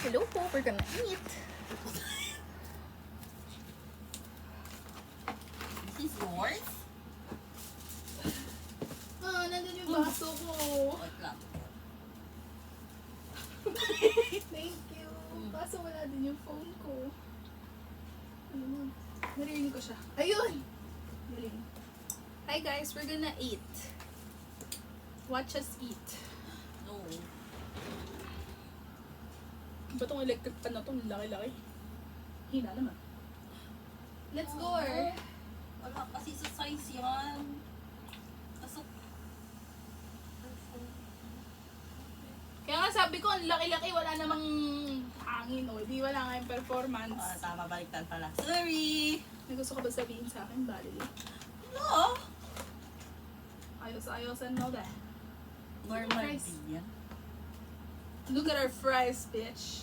Hello po, we're gonna eat. This is yours? Ah, nandun yung baso ko. Wait lang. Thank you. Kaso wala din yung phone ko. Ano mo? Narinig ko siya. Ayun! Galing. Hi guys, we're gonna eat. Watch us eat. No. Ba itong electric pan na itong laki-laki? Hina naman. Let's go! Wala kasi sa size yan. Pasok. Kaya nga sabi ko, ang laki-laki, wala namang hangin o. Di wala nga yung performance. Tama, baliktad pala. Sorry! May gusto ka ba sabihin sa akin, Bali? No! Ayos-ayosan mo ba? Normal Fries. din yan. Look at our fries, bitch.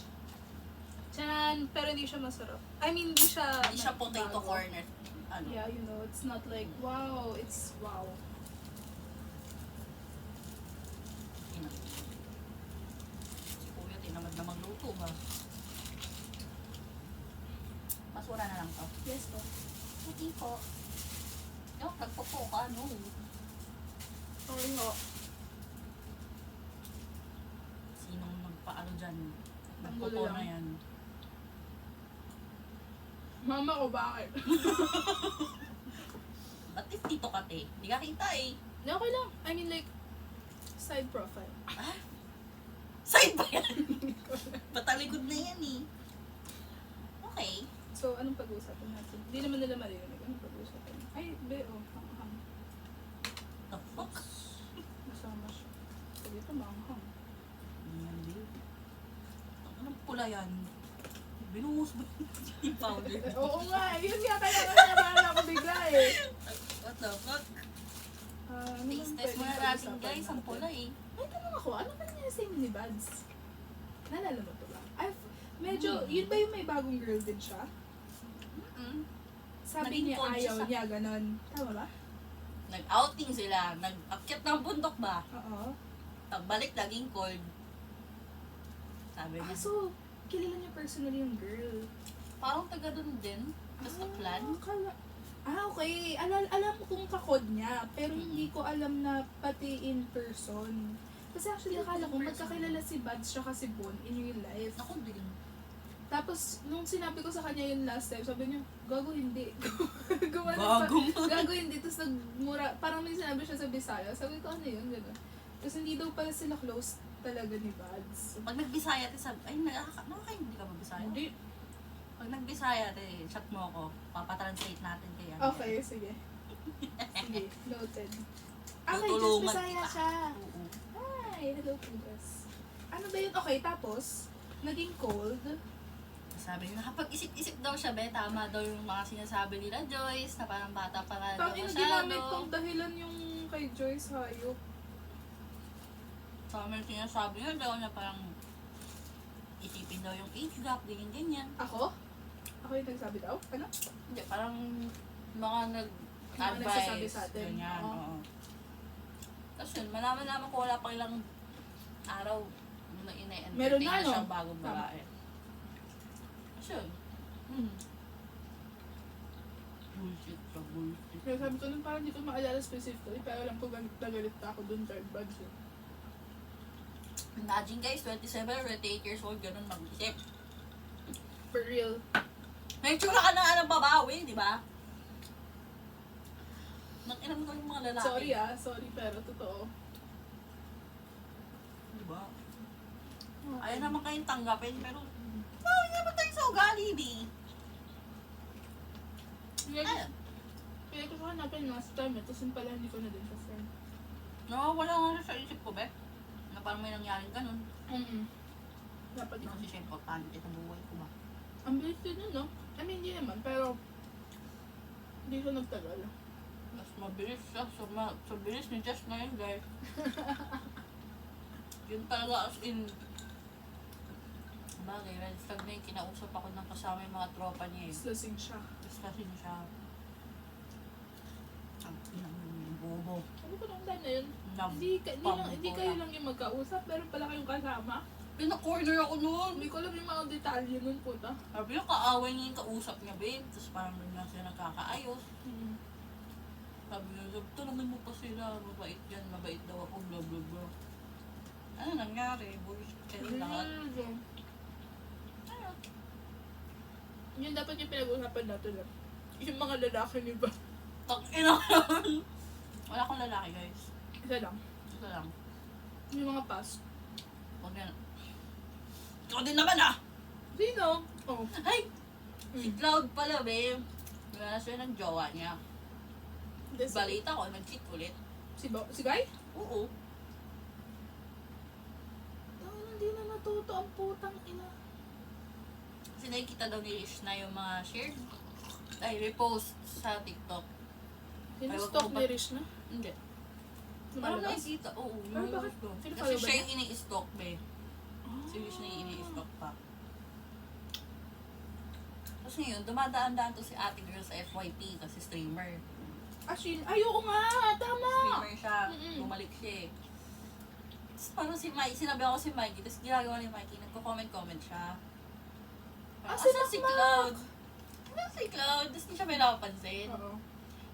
Tiyan, pero hindi siya masarap. I mean, hindi siya... Hindi siya potato bago. corner. Ano? Yeah, you know, it's not like, wow, it's wow. Ina. Si Kuya, tinamad na magluto ba? Basura na lang to. Yes, po. Hindi po. Yung nagpopo ka, no? Sorry ho. Sinong nagpaano dyan? Ang Nagpopo gulo na lang. yan. Mama ko, bakit? Ba't dito ka, te? Hindi ka kita eh. No, okay lang. I mean, like, side profile. Ah? Side ba yan? Patalikod na yan eh. Okay. So, anong pag-uusapan natin? Hindi naman nila maririnig. Anong pag-uusapan? Ay, be, oh, hanghang. The fuck? Masama siya. Sabi ito, manghang. Yan, babe. Anong pula yan? Binuhos ba yung powder? Oo nga, yun nga, kaya naman ako bigla eh. What the fuck? Ano Taste bang test pwedeng muna natin pag-usapan guys, ang natin? pula eh. May tanong ako, ano ka niya sa ni Buds? Naalala mo to ba? Medyo, yun ba yung may bagong girl din siya? Sabi Naging niya conscious ayaw siya. niya, ganon. Tama ba? Nag-outing sila, nag-akyat ng bundok ba? Oo. Pagbalik, naging cold. Sabi niya, So, kilala niya personally yung girl. parang taga dun din. Basta plan. Okay. Alam ko kung kakod niya, pero hindi ko alam na pati in person. Kasi actually, akala ko magkakilala si Buds siya si Bon in real life. Ako din. Tapos, nung sinabi ko sa kanya yun last time, sabi niya, gago hindi. Gago hindi. Tapos nagmura, parang may sinabi siya sa Bisaya. Sabi ko, ano yun? Gano'n. Tapos hindi daw pala sila close talaga ni Buds. Pag nagbisaya, te, sabi, ay, hindi ka magbisaya? Hindi. Pag nagbisaya, te, chat mo ako. Papatranslate natin kaya. Okay, sige. Sige, noted. Okay, just Tutulungan Bisaya kita. siya. Oo. Hi, hello Pigas. Ano ba yun? Okay, tapos, naging cold. Sabi niya, nakapag-isip-isip daw siya, be, tama daw yung mga sinasabi nila Joyce, na parang bata pa nga daw Tangin na masyado. ginamit kong dahilan yung kay Joyce Hayop. Sabi niya, sinasabi niya daw na parang isipin daw yung age gap, ganyan-ganyan. Ako? Ako yung nagsabi daw? Ano? Hindi, parang mga nagsasabi nag-advise, sa atin. ganyan, Oo. oo. Tapos yun, malaman ko wala pa ilang araw na ina-entertain Meron na, na no? siyang bagong babae. Tapos yun, bullshit pa, bullshit. Kaya sabi ko nun parang hindi ko maalala specifically, pero alam ko galit na ako dun kay Buds. Imagine guys, 27 or 28 years old, ganun mag-isip. For real. May tsura ka na ng babawi, di ba? Nag-inom ko yung mga lalaki. Sorry pero totoo. Di ba? Ayaw naman kayong tanggapin, pero bawi naman tayo sa ugali, di. Kaya ko siya hanapin last time eh, tapos yun pala hindi ko na din siya friend. No, wala nga sa isip ko, be. Na parang may nangyaring ganun. Dapat Hindi kasi siya importante sa buhay ko ba? ang bilis din nun, no? I mean, hindi naman, pero hindi siya nagtagal. Mas mabilis siya. Sa bilis ni Jess ngayon, guys. Yun talaga as in. Bagay, red flag na yung kinausap ako ng kasama yung mga tropa niya eh. Lasing siya. Discussion siya. Ang inang bobo. Ano ko nung time na yun? Hindi kayo lang yung magkausap, meron pala kayong kasama. Pina-corner ako noon. Hindi ko alam yung mga detalye nun, puta. Sabi niya, kaaway niya yung kausap niya, babe. Tapos parang doon lang sila nagkakaayos. Sabi niya, tulungan mo pa sila. Mabait yan, mabait daw ako, blah blah blah. Ano nangyari? Bullshit kayo lahat. Ayun. Yun dapat yung pinag-uusapan natin lang. Yung mga lalaki ni ba? Tangina ka naman. Wala akong lalaki, guys. Isa lang. Ito lang. Yung mga past. Huwag yan. Ikaw din naman ah! Sino? Oh. Ay! Si Cloud pala, babe. Wala na siya ng jowa niya. Balita ko, nag-cheat ulit. Si Guy? Oo. Hindi na natuto ang putang ina. Kasi nakikita daw ni Rish na yung mga shared repost sa TikTok. Sino-stalk ni Rish na? Hindi. Parang Lumalabas? nakikita, oo. Pero bakit? Ko. Sino Kasi follow ba siya niya? yung ini-stalk, be. Si Rish na yung ini-stalk pa. Tapos ngayon, dumadaan-daan to si ate girl sa FYP kasi streamer. Ashin, ayoko nga! Tama! Streamer siya, bumalik siya eh. Tapos parang si Mikey, sinabi ako si Mikey, tapos ginagawa ni Mikey, nagko-comment-comment siya. Parang, si "Asan si Makmak?" Cloud? Asan si Cloud? Tapos hindi siya may napapansin. Oo.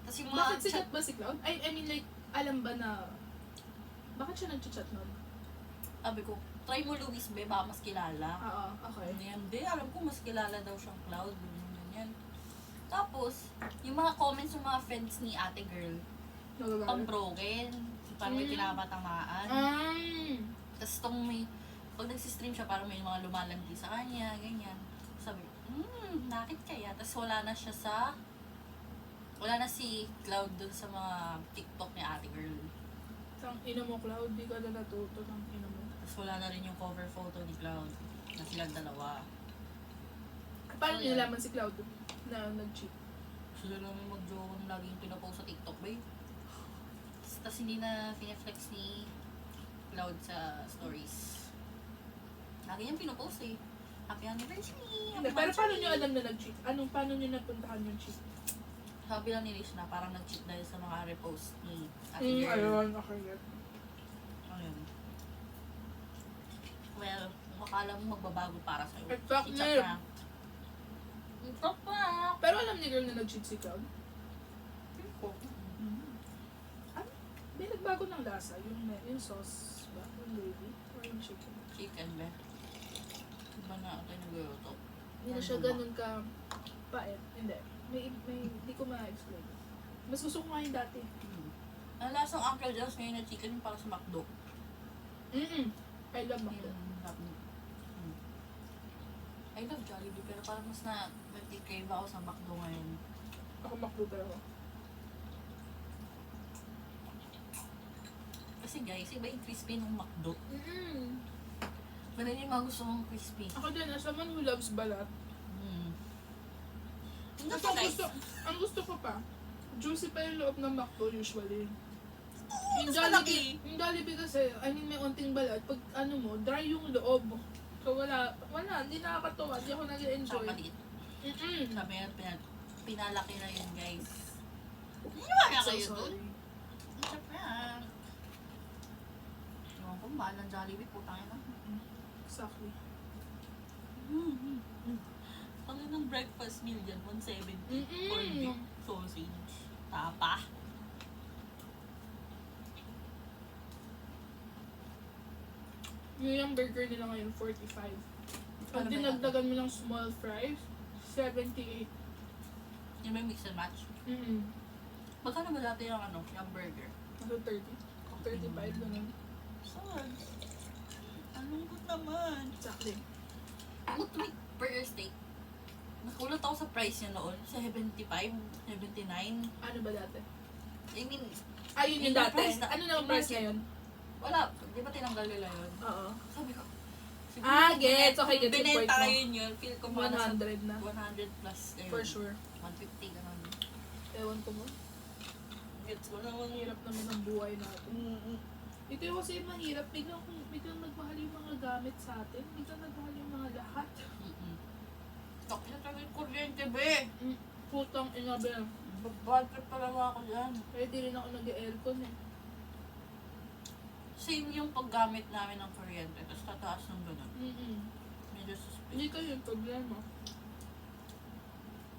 Tapos yung mga Bakit sikat ba si Cloud? I mean like, alam ba na... Bakit siya nag-chat nun? sabi ko, try mo Luis, be, baka mas kilala. Oo, okay. Ano yan, be, alam ko mas kilala daw siyang Cloud. Ganyan. Tapos, yung mga comments ng mga friends ni ate girl, Nagagalit? pang broken. Parang may pinapatamaan. Tapos itong may, pag nagsistream siya, parang may mga lumalandi sa kanya, ganyan. Sabi, bakit kaya? Tapos wala na si Cloud dun sa mga TikTok ni ate girl. Tang ina mo, Cloud. Di ka na natuto. Tang ina mo. Tapos wala na rin yung cover photo ni Cloud na silang dalawa. Paano niyo nalaman si Cloud na nag-cheat? Sila lang yung mag-joke na lagi yung pinapost sa TikTok, babe. Tapos hindi na pineflex ni Cloud sa stories. Lagi yung pinapost eh. Happy anniversary! Hindi, pero paano niyo alam na nag-cheat? Paano niyo napuntahan yung cheat? Sabi lang ni Lish na parang nag-cheat dahil sa mga repost ni ate girl. Ayun, okay. Ayun. Well, kung akala mo magbabago para sa'yo. Exactly. I-chat na. Ito pa! Pero alam ni girl na nag-cheat si Cloud? Ano? May nagbago ng lasa. Yung sauce ba? Yung gravy? Or yung chicken? Chicken ba? Iba na ako nag-luto. Hindi na siya ganun ka pait. Hindi. Hindi ko ma-explain. Mas gusto ko nga yung dati. Ang lasang Uncle Joe's ngayon na chicken yung para sa McDo. I love McDo. I love Jollibee pero parang mas na nag-crave ako sa McDo ngayon. Ako McDo pero. Kasi guys, iba yung crispy ng McDo. Ganun yung mga gusto mong crispy. Ako din, as someone who loves balat. Hindi Kasi ang gusto ko pa, juicy pa yung loob ng McDo usually. Yung Jollibee kasi, may onting balat. Pag dry yung loob. So wala, hindi nakakatawa. Hindi ako nag-enjoy. Sa maliit. Sabi nga, pinalaki na yun guys. Hindi naman na kayo dun. Sa prank. Ewan ko, mahal ng Jollibee, putang ina. Exactly. Ang ng breakfast meal dyan, 170. Mm-mm. Corned beef, sausage, tapa. Yung burger nila ngayon, 45. Pag Ano ba dinagdagan mo ng small fries, 78. Yung may mix and match. Magkano ba dati yung yung burger? Ano, 30? 35, ganun. Saan? Anong good naman? Exactly. Ultimate burger steak. Nakulat ako sa price niya noon. 75, 79. Ano ba dati? I mean, Yun yung Yung dati. price na- Ano na ang yung price market. ngayon? wala. Di ba tinanggal nila yun? Oo. Sabi ko, Gets. Okay, gets yung point binenta mo. yun yun. Feel ko mga nasa 100 na. 100 plus ngayon. For sure. 150 ganun. Ewan ko mo. Gets ko naman Ang hirap naman ng buhay natin. Ito yung kasi mahirap. Biglang nagmahal yung mga gamit sa atin. Biglang nagmahal yung mga lahat. Takya talaga yung kuryente, be. Putang ina ba. Bad trip talaga ako dyan. Kaya di rin ako nag-aircon eh. same yung paggamit namin ng kuryente, tapos tataas ng gano'n. Medyo suspect. Hindi ko yung problema.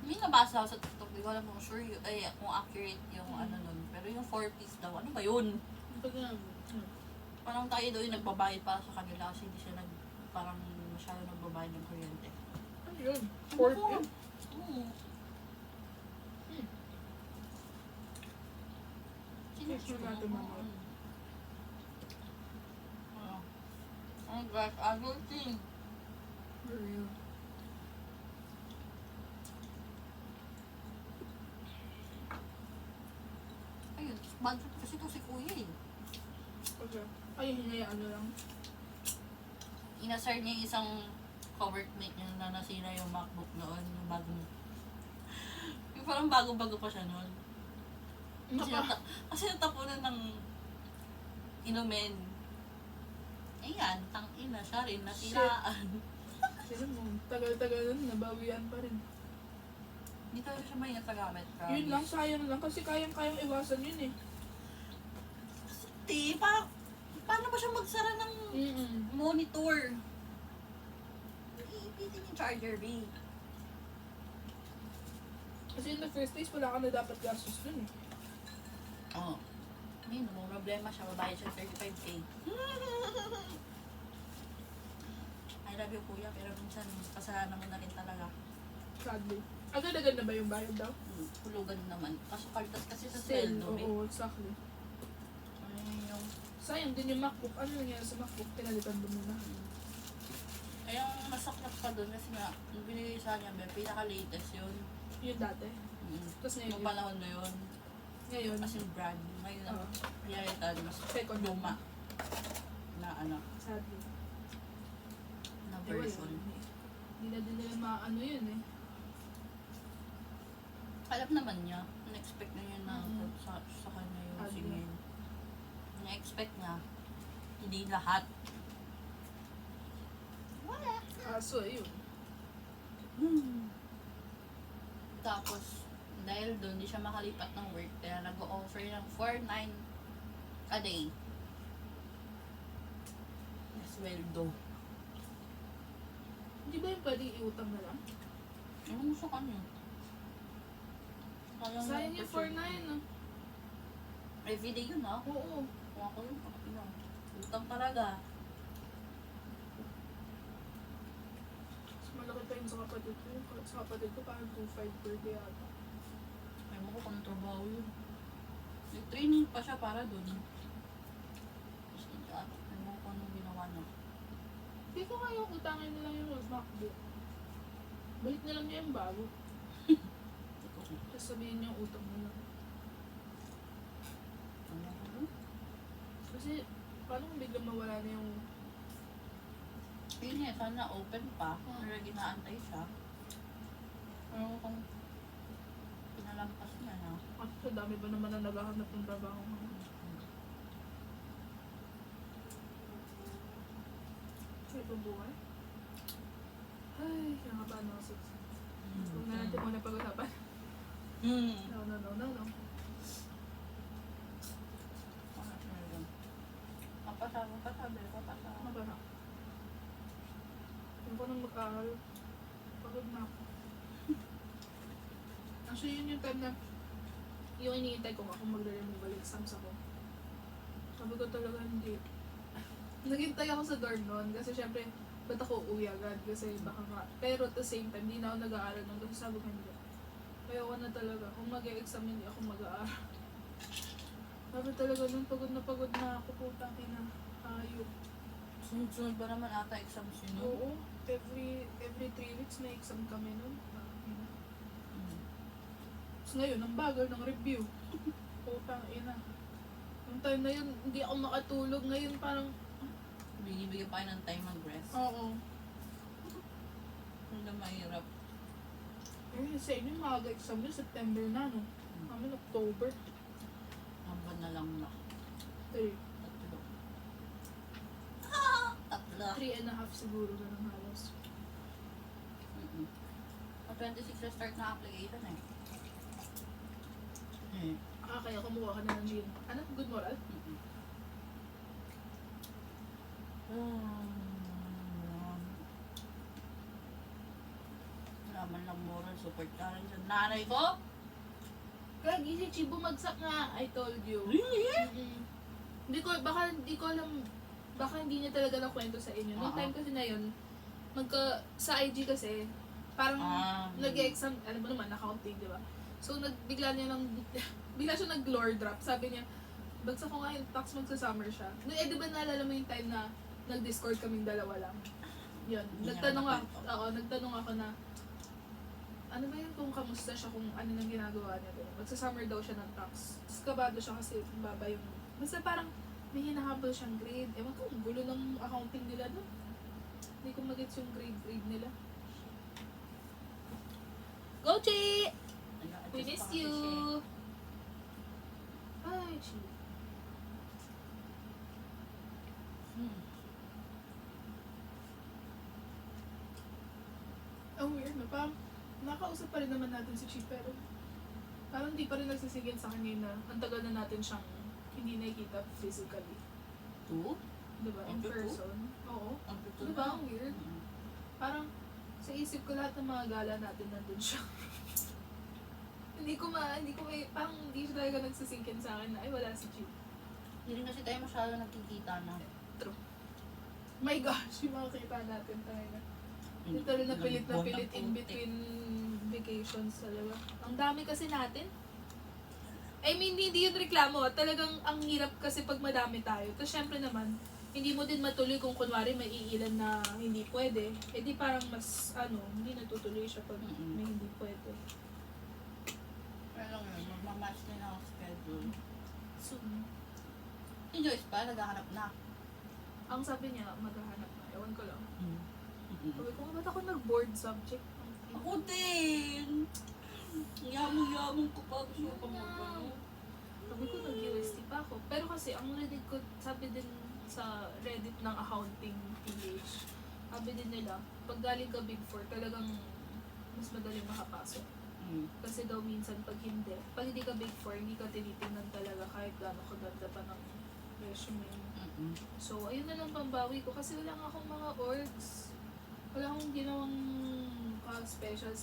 May nabasa ako sa TikTok, di ko alam kung sure yun, kung accurate yung ano nun. Pero yung 4-piece daw, ano ba yun? Pag Parang tayo daw yung nagbabayad para sa kanila kasi hindi sila parang masyado nagbabayad ng kuryente. ano yun? Ano 4 ko? Oo. Yes, natin mamaya. Oh gosh, adulting. For real. Ayun, budget kasi to si kuya eh. Okay. Ay, hinayaan nyo lang. Inasar niya yung isang co-workmate niya na nasira yung MacBook noon, yung bagong... Yung parang bago-bago pa siya noon. Kasi natapunan ng inumin. Ayan, tang-ina, siya rin, nasiraan. Sino mo, tagal-tagal nun, nabawian pa rin. Hindi talaga siya may natagamit. Yun lang, sayang lang. Kasi kayang-kayang iwasan yun eh. Paano ba siya magsara ng monitor? Ipitin yung charger, B. Kasi in the first place, wala ka na dapat gastos dun eh. Oo. Ngayon, may problema siya. Babayad siya 35K. I love you, kuya. Pero minsan, kasalanan mo na rin talaga. Sadly. Agad-agad na ba yung bayad daw? Hulugan naman. Kaso kaltas kasi sa Still, sweldo. oo, exactly. Ayun yung... Sayang din yung MacBook. Ano nangyari sa MacBook? Pinalitan mo muna. Kaya ang masaklap pa doon kasi nga, yung binigay sa kanya, may pinaka-latest yun. Yung dati. Tapos ngayon Yung yun. panahon na yun. Ngayon. As in brand. Ngayon ang Oo. pinalitan, mas Second luma. Na ano, Sadly. na Eh, wala. version. Hindi na din nila maano yun eh. Alam naman niya, na-expect na niya na sa kanya yung Sabi singin. Na-expect niya, hindi lahat. Wala. Kaso, ayun. Tapos, dahil doon, di siya makalipat ng work, kaya nag-offer ng 4,900 a day. Na sweldo. Hindi ba yung pwedeng iutang na lang? Ano gusto ka niyo? Sayang yung 4.9 ah. Everyday yun ah. Oo. Kung ako yun, utang talaga. Mas malaki pa yun sa kapatid ko. Sa kapatid ko parang 2.5 per day ata. Ay mo ko kung trabaho yun. Nag-training pa siya para doon. Tapos ay mo ko anong ginawa niya. Hindi ko kaya utangin na lang yung MacBook. Balik na lang niya yung bago. Tapos sabihin niya utang na lang. Kasi paano kung biglang mawala na yung... Yun eh, sana open pa. Pero ginaantay siya. Pero kung pinalampas niya na. At sa dami ba naman na naghahanap ng trabaho ngayon? Sa ibang buhay? Ay, kinakabahan ako sa huwag na natin muna pag-usapan. No. Papasabi. Ano ba na? Yung ko nang mag-aaral. Pagod na ako. Actually, yun yung time na yung iniintay ko nga kung magre-removal exams ako. Sabi ko talaga hindi. Naghintay ako sa dorm noon kasi syempre, ba't ako uuwi agad? Kasi baka nga. Pero at the same time, hindi na ako nag-aaral noon kasi sabi ko hindi. Ayoko na talaga. Kung mag-e-exam, hindi ako mag-aaral. Sabi talaga nun, pagod na ako. Putang ina. Ayok. Sunod-sunod ba naman ata exams yun? No? Oo. Every 3 weeks may exam kami nun. Tapos ngayon, ang bagal ng review. Putang ina. Yung time na yun, hindi ako makatulog. Ngayon parang, Binibigyan pa kayo ng time mag-rest. oo. Hindi na mahirap. Eh, sa inyo, mag-exam nyo, September na, no? Kami, October. Hambal na lang na. 3. Tatlo. Tatlo. 3.5 siguro na ng halos. Sa 26 na start na application eh. Kaya kumuha ka na ng din. Ano? Good moral? Wala man lang moral support ka rin sa nanay ko. Gagi si Chi, bumagsak nga, I told you. Really? Mm-mm. Hindi ko alam, baka hindi niya talaga nakwento sa inyo. Noong time kasi na yun, sa IG kasi, parang nag-exam, alam mo naman, accounting, di ba? So, bigla siya nag-lore drop. Sabi niya, bagsak ko nga yung tax, magsa-summer siya. No, di ba naalala mo yung time na nag-discord kaming dalawa lang? Yun, nagtanong ako na, ano ba yun kung kamusta siya, kung ano nang ginagawa niya doon. Magsa-summer daw siya ng tax. Tapos kabado siya kasi baba yung, basta parang may hinahabol siyang grade. Ewan ko, ang gulo ng accounting nila doon. Hindi ko magets yung grade nila. Go, Chi! We miss you! Ay, Chi. Ang weird na, parang nakausap pa rin naman natin si Chi, pero parang hindi pa rin nagsisigil sa kanya na ang tagal na natin siyang hindi nakikita physically. Two? Diba? In Ang person. Oo. Ang totoo Diba? na. Ang weird. Parang sa isip ko lahat ng mga gala natin nandun siya. Parang hindi siya talaga nagsisingkin sa akin na, ay wala si Chi. Hindi rin kasi tayo masyado nagkikita na. True. My gosh, yung mga kita natin talaga. Literal na pilit in between vacations talaga. Ang dami kasi natin. I mean, hindi yun reklamo. Talagang ang hirap kasi pag madami tayo. Tapos syempre naman, hindi mo din matuloy kung kunwari may iilan na hindi pwede. Eh di parang mas, hindi natutuloy siya pag may hindi pwede. Pero lang yun, magmamatch din ang schedule. Soon. Si Joyce pa, naghahanap na. Ang sabi niya, maghahanap na. Ewan ko lang. Sabi ko, ba't ako nag-board subject? Ako din! Yamang-yamang ko pa. Gusto ko pa magano. Sabi ko, nag-UST pa ako. Pero kasi, ang Reddit ko, sabi din sa Reddit ng accounting PH, sabi din nila, pag galing ka Big Four, talagang mas madaling makapasok. Kasi daw minsan pag hindi ka Big Four, hindi ka tinitingnan talaga kahit gaano kaganda pa ng resume. So, ayun na lang pambawi ko kasi wala nga akong mga orgs. Wala akong ginawang special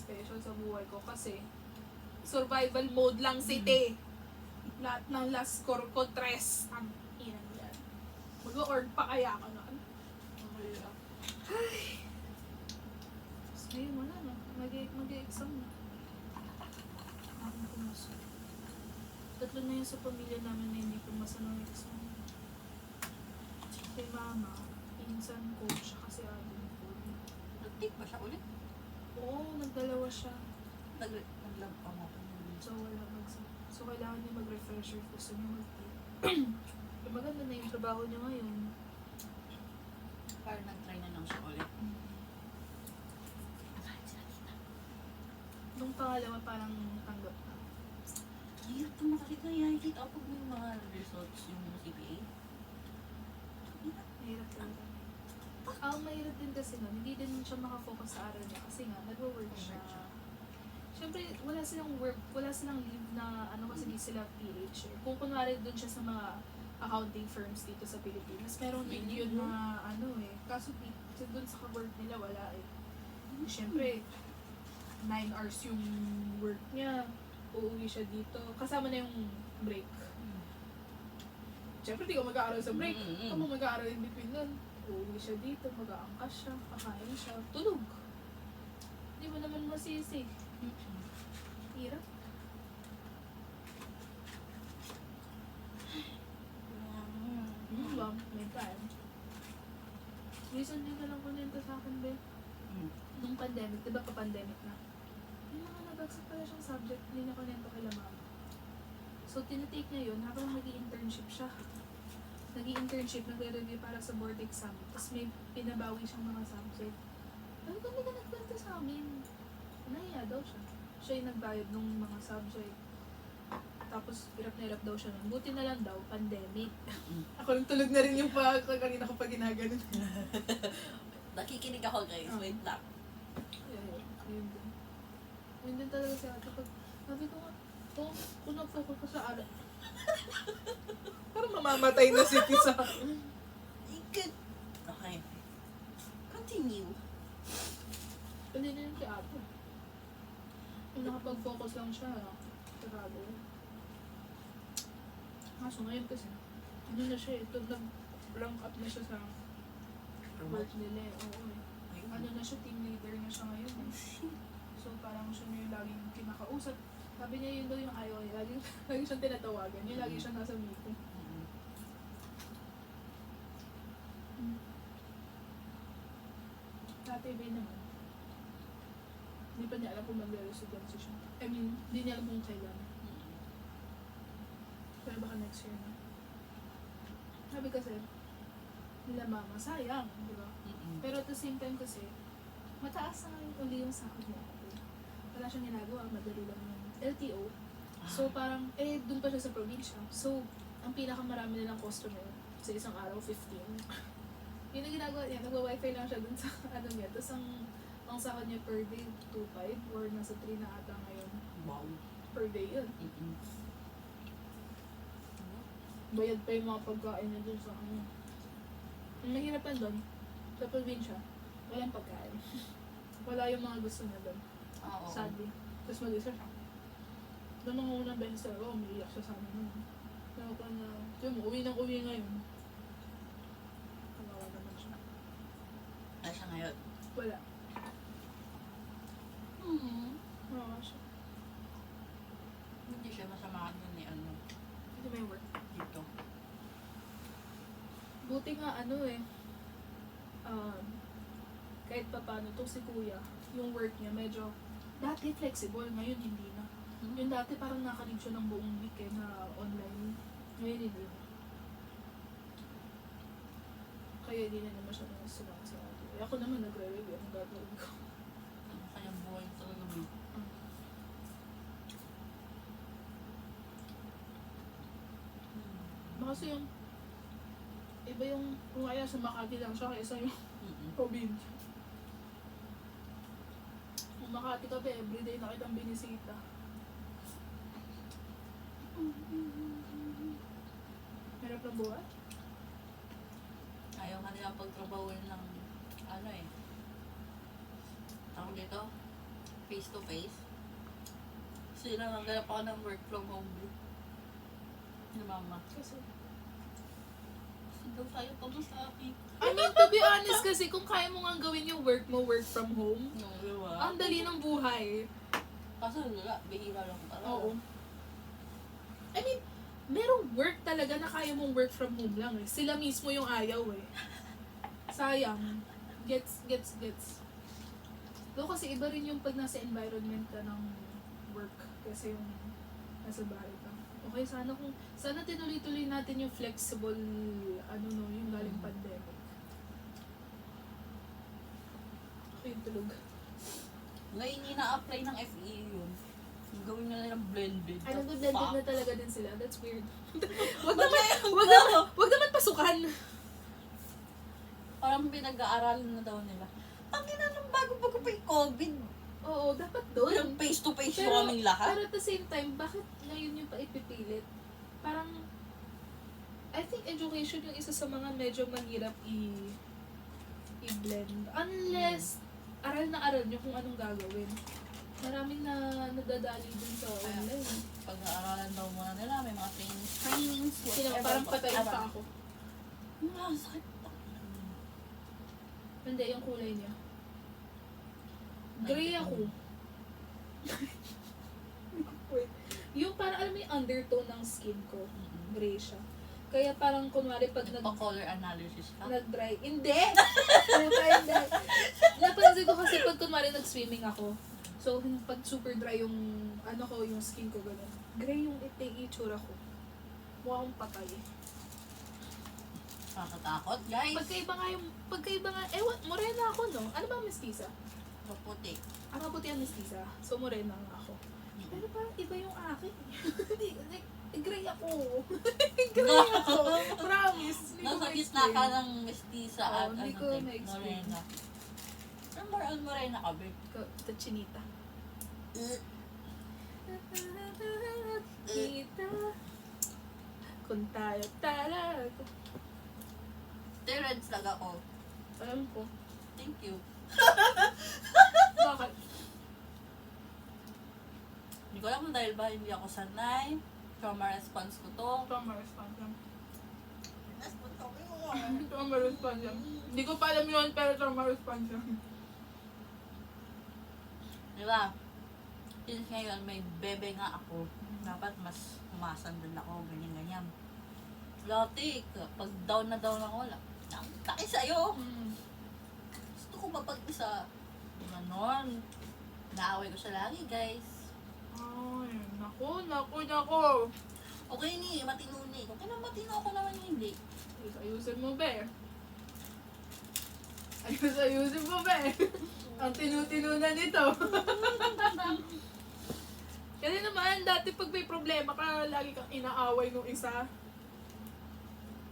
sa buhay ko kasi survival mode lang si Te. Lahat ng last score ko, 3. Ang inan yan. Mag-org pa kaya ako noon. Ay. Tapos ngayon wala na. Mag-exam na. Akong pumasok. 3 na yun sa pamilya namin na hindi pumasa ng exam. Kay mama, pinsan ko, siya kasi atin ko. Nag-take ba siya ulit? Oo, nagdalawa siya. Nag-love pa mo. So, wala mag-exam. So, kailangan niya mag-refresher kung gusto niya mag-take. Maganda na yung trabaho niya ngayon. Parang nag-try na lang siya ulit. Nung pangalawa, parang tanggap na. Hirap ito makakita yan. Kita ako pag may mga results yung CPA. Mahirap talaga. Ang mahirap din kasi nun, hindi din siya makafocus sa aral niya kasi nga, nag-work siya. Siyempre, wala silang leave na kasi di sila PH. Kung kunwari doon siya sa mga accounting firms dito sa Pilipinas, meron din yun na kaso doon sa work nila wala eh. Siyempre, 9 hours yung work niya, uuwi siya dito, kasama na yung break. Siyempre, di ko mag-aaral sa break. Ako mag-aaral in between nun. Uuwi siya dito, mag-aangkas siya, kakain siya, tulog. Hindi mo naman masisi. Hirap. Ba? May time. Recently ka lang kunento sa akin, be. Nung pandemic, di ba pa-pandemic na? May mga nabagsak pala siyang subject, hindi niya kunento kay mama. So, tinitake niya yun habang nag-i-internship siya. Nag-i-internship, nagre-review para sa board exam. Tapos may pinabawi siyang mga subject. Ano ba hindi ka nagkwento sa amin? Nahiya daw siya. Siya yung nagbayad ng mga subject. Tapos, hirap na hirap daw siya nun. Buti na lang daw, pandemic. Ako nang tulog na rin yung kanina ko pa ginaganon. Nakikinig ako guys, wait lang. Ayun din. Ayun din talaga si ate. Sabi ko nga, kung nag-focus ka sa aral. Parang mamamatay na si Pisa. Ikot. Okay. Continue. Hindi na yun kay ate. Kung nakapag-focus lang siya, sarado. Kaso ngayon kasi, ano na siya eh, nag-rank up na siya sa work nila eh. Oo eh. Ano na siya, team leader na siya ngayon eh. So parang siya na yung laging kinakausap. Sabi niya yun daw yung ayaw niya. Lagi siyang tinatawagan. Yung lagi siya nasa meeting. Dati ba naman? Hindi pa niya alam kung magre-residency siya. I mean, hindi niya alam kung kailan. Pero baka next year na. Sabi kasi, nila mama, sayang, di ba? Pero at the same time kasi, mataas na ngayon uli yung sahod niya. Wala siyang ginagawa, madali lang yung LTO. So parang, dun pa siya sa probinsya. So, ang pinakamarami nilang customer sa isang araw, 15. Yun ang ginagawa niya, nagwa-wifi lang siya dun sa ano niya. Tapos ang sahod niya per day, 2.5 or nasa 3 na ata ngayon. Wow. Per day yun. Bayad pa yung mga pagkain niya dun sa ano. Ang mahirapan dun, sa probinsya, walang pagkain. Wala yung mga gusto niya dun. Oo. Sadly. Tapos mag-isa siya. Noong mga unang beses talaga, umiiyak siya sa amin. Kaya ko na, yun, uwi ngayon. Kawawa naman siya. Ay, siya ngayon. Wala. Kawawa siya. Hindi siya masama dun ni ano, Hindi may work. dito. Buti nga ano kahit pa paano to si kuya, yung work niya medyo, dati flexible, ngayon hindi na. Yung dati parang nakalig siya ng buong week na online. Ngayon hindi na. Kaya hindi na naman siya nasulang sa atin. Ako naman nagre-review ang gagawin ko. Ano kayang buhay talaga mo? Kasi yung iba yung kung kaya sa Makati lang siya kaysa yung probinsya. Kung Makati ka ba, everyday na kitang binisita. Hirap ng buhay. Ayaw nga nila pagtrabahuin ng ano eh. Tawag dito, face to face. Sila nagganap ako ng work from home. Ni mama. Kasi, Daw tayo pa mo sa akin. I mean, to be honest kasi, kung kaya mo nga gawin yung work mo, work from home, No, diba? ang dali ng buhay. Kaso wala, bihira lang talaga. Oo. I mean, merong work talaga na kaya mong work from home lang eh. Sila mismo yung ayaw eh. Sayang. Gets. Though kasi iba rin yung pag nasa environment ka ng work kasi yung nasa bahay ka. Okay, sana tinuloy-tuloy natin yung flexible, yung galing pandemic. Okay, tulog. Ngayon ina-apply ng FE yun. Gawin na nilang blended. Ay, The nag-blended fuck? na talaga din sila. That's weird. Wag Wag naman pasukan. Parang pinag-aaralan na daw nila. Ang ina nung bago-bago pa yung COVID. Oo, dapat Yung doon. face-to-face yung aming lahat. Pero at the same time, bakit ngayon yung paipipilit? Parang, I think education yung isa sa mga medyo mahirap i-blend. Unless, aral na aral nyo kung anong gagawin. Maraming nadadali dun sa online. Pag-aaralan daw muna nila, may mga trainings, Sila parang patay pa ako. Sakit. Hindi, yung kulay niya. Gray ako. Yung parang alam mo yung undertone ng skin ko. Gray siya. Kaya parang kunwari pag Pa-color analysis ka? nag-dry. Hindi! Hindi. Napansin ko kasi pag kunwari nag-swimming ako. So, pag super dry yung yung skin ko gano'n. Gray yung itsura ko. Mukha akong patay. Nakakatakot, guys. Pagkaiba nga, morena ako, no? Ano ba ang mestiza? Maputi. Maputi ang mestiza. So, morena nga ako. Pero parang iba yung akin. Gray ako. Gray ako. Promise. Nasa gitna ka ng mestiza at hindi ko ma-explain. morena. Pero more on morena ka, babe. The chinita. Kita. Kung tayo talaga. Terence lang ako. Alam ko. Thank you. Bakit? Hindi ko alam kung dahil ba hindi ako sanay. Trauma response ko to. Trauma response lang. Response ko Trauma response lang. Hindi ko pa alam yun, pero trauma response lang. Diba? Since ngayon may bebe nga ako, dapat mas umasan din ako, ganyan-ganyan. Dati, pag down na ako, taki sa'yo. Gusto ko mapag-isa. Ganon. Naaway ko siya lagi, guys. Ay, naku. Okay ni, matino ni. Kung kailan matino ako naman hindi. Ayusin mo, be. Ayusin mo, be. Ang tinutino na nito. Kasi naman, dati pag may problema ka, lagi kang inaaway nung isa.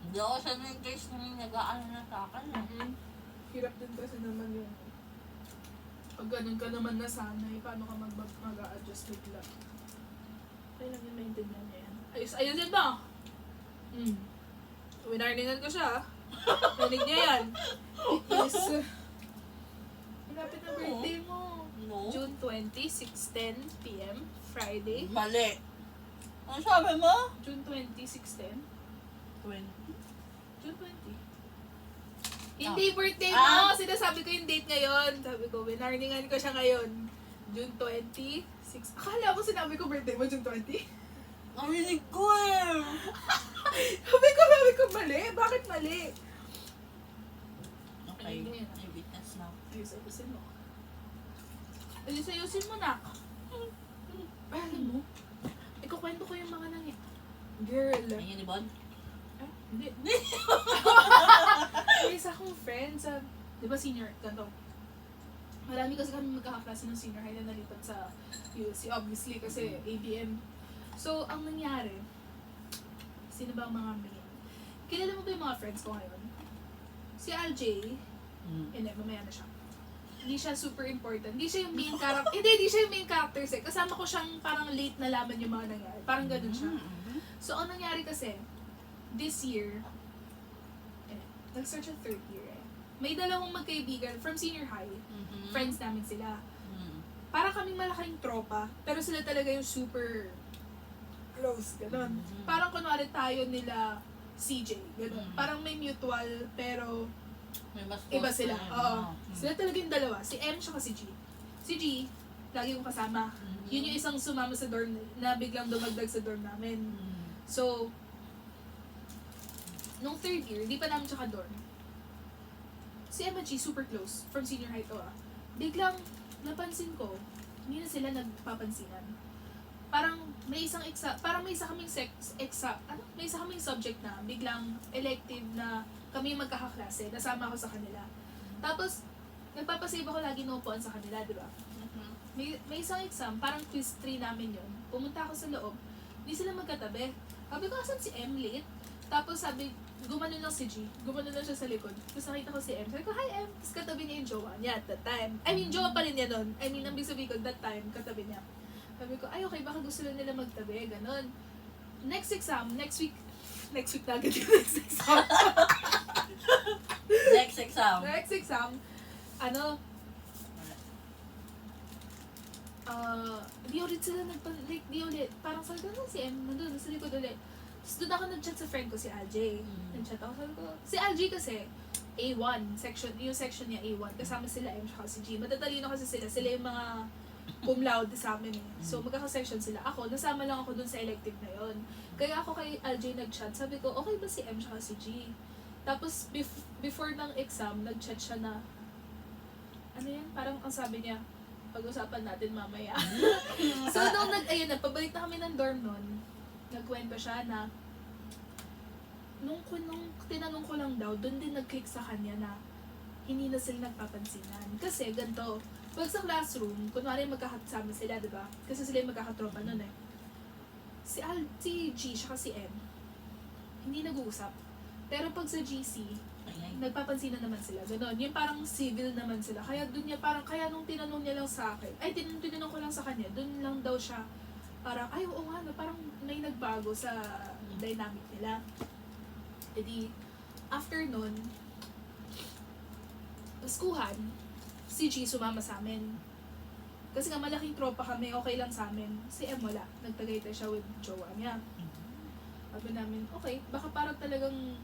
Hindi ako sanay guys nung nag-aano na sa akin. Hirap din kasi naman yung pag ganun ka naman nasanay, paano ka mag-a-adjust bigla. Kailan yung maintindihan niya yan? Ayusin mo! Winarningan ko siya. Rinig niya yan. It is... Malapit na birthday mo. No? June 20, 6:10 p.m. Friday. Mali. Ano sabi mo? June 20, 6:10. 20. June 20. Hindi birthday Ah. mo! Sinasabi ko yung date ngayon. Sabi ko, winarningan ko siya ngayon. June 20, 6... Akala mo sinabi ko birthday mo, June 20? Narinig ko eh. Sabi ko, mali. Bakit mali? Okay, Ano yun? may witness na. Ayusin mo. Ayusin mo na. Alam mo, ikukwento ko yung mga Girl. Ayun ni Bon? Hindi. May isa akong friend sa, di ba senior, ganito. Marami kasi kami magkakaklase ng senior high na nalipat sa UC, obviously, kasi ABM. So, ang nangyari, sino ba ang mga main? Kilala mo ba yung mga friends ko ngayon? Si LJ, hindi, mamaya na siya. Hindi siya super important. Hindi siya yung main character. Hindi siya yung main character. Kasama ko siyang parang late na laman yung mga nangyari. Parang ganun siya. So, ang nangyari kasi, this year, nag-start siya third year eh. May dalawang magkaibigan from senior high. Friends namin sila. Para kaming malaking tropa, pero sila talaga yung super close, gano'n. Parang kunwari tayo nila CJ, gano'n. Parang may mutual, pero May mas iba close sila. na yun, Oo. no? Sila talaga yung dalawa. Si M tsaka si G. Si G, lagi kong kasama. Yun yung isang sumama sa dorm na biglang dumagdag sa dorm namin. So, nung third year, di pa namin tsaka dorm. Si Emma G, super close. From senior high to Biglang, napansin ko, hindi na sila nagpapansinan. Parang may isang may isa kaming may isa kaming subject na biglang elective na kami magkakaklase, nasama ako sa kanila. Tapos, nagpapasave ako lagi na upuan sa kanila, di ba? May isang exam, parang quiz 3 namin yun. Pumunta ako sa loob, hindi sila magkatabi. Sabi ko, asan si M late? Tapos sabi, gumano lang si G. Gumano lang siya sa likod. Tapos nakita ko si M. Sabi ko, hi M. Tapos katabi niya yung jowa niya at that time. I mean, jowa pa rin niya nun. I mean, ang big sabihin ko, that time, katabi niya. Sabi ko, ay okay, baka gusto lang nila magtabi. Ganon. Next week na agad yung next exam. Next exam, di ulit sila di ulit. Parang sabi ko, si M, nandun, sa likod ulit. Tapos doon ako nag-chat sa friend ko, si AJ. Nag-chat ako, sabi ko, si AJ kasi, A1, yung section niya A1, kasama sila M tsaka si G. Matatalino kasi sila yung mga cum laude sa amin eh. So magkaka-section sila. Ako, nasama lang ako dun sa elective na yon. Kaya ako kay AJ nag-chat, sabi ko, okay ba si M tsaka si G? Tapos, before ng exam, nag-chat siya na, ano yan, parang ang sabi niya, pag-usapan natin mamaya. So, nung pabalik na kami ng dorm nun, nagkwento siya na, nung tinanong ko lang daw, doon din nag-click sa kanya na, hindi na sila nagpapansinan. Kasi, ganito, pag sa classroom, kunwari magkakasama sila, di ba? Kasi sila yung magkakatropa nun eh. Si G, siya si M, hindi nag-uusap. Pero pag sa GC, nagpapansinan naman sila. Ganon. Yung parang civil naman sila. Kaya dun niya, kaya nung tinanong niya lang sa akin, tinanong ko lang sa kanya, dun lang daw siya, parang, ay, oo nga, no, parang may nagbago sa dynamic nila. E di, after nun, Paskuhan, si G sumama sa amin. Kasi nga malaking tropa kami, okay lang sa amin. Si M wala. Nagtagaytay siya with jowa niya. Sabi namin, okay, baka talagang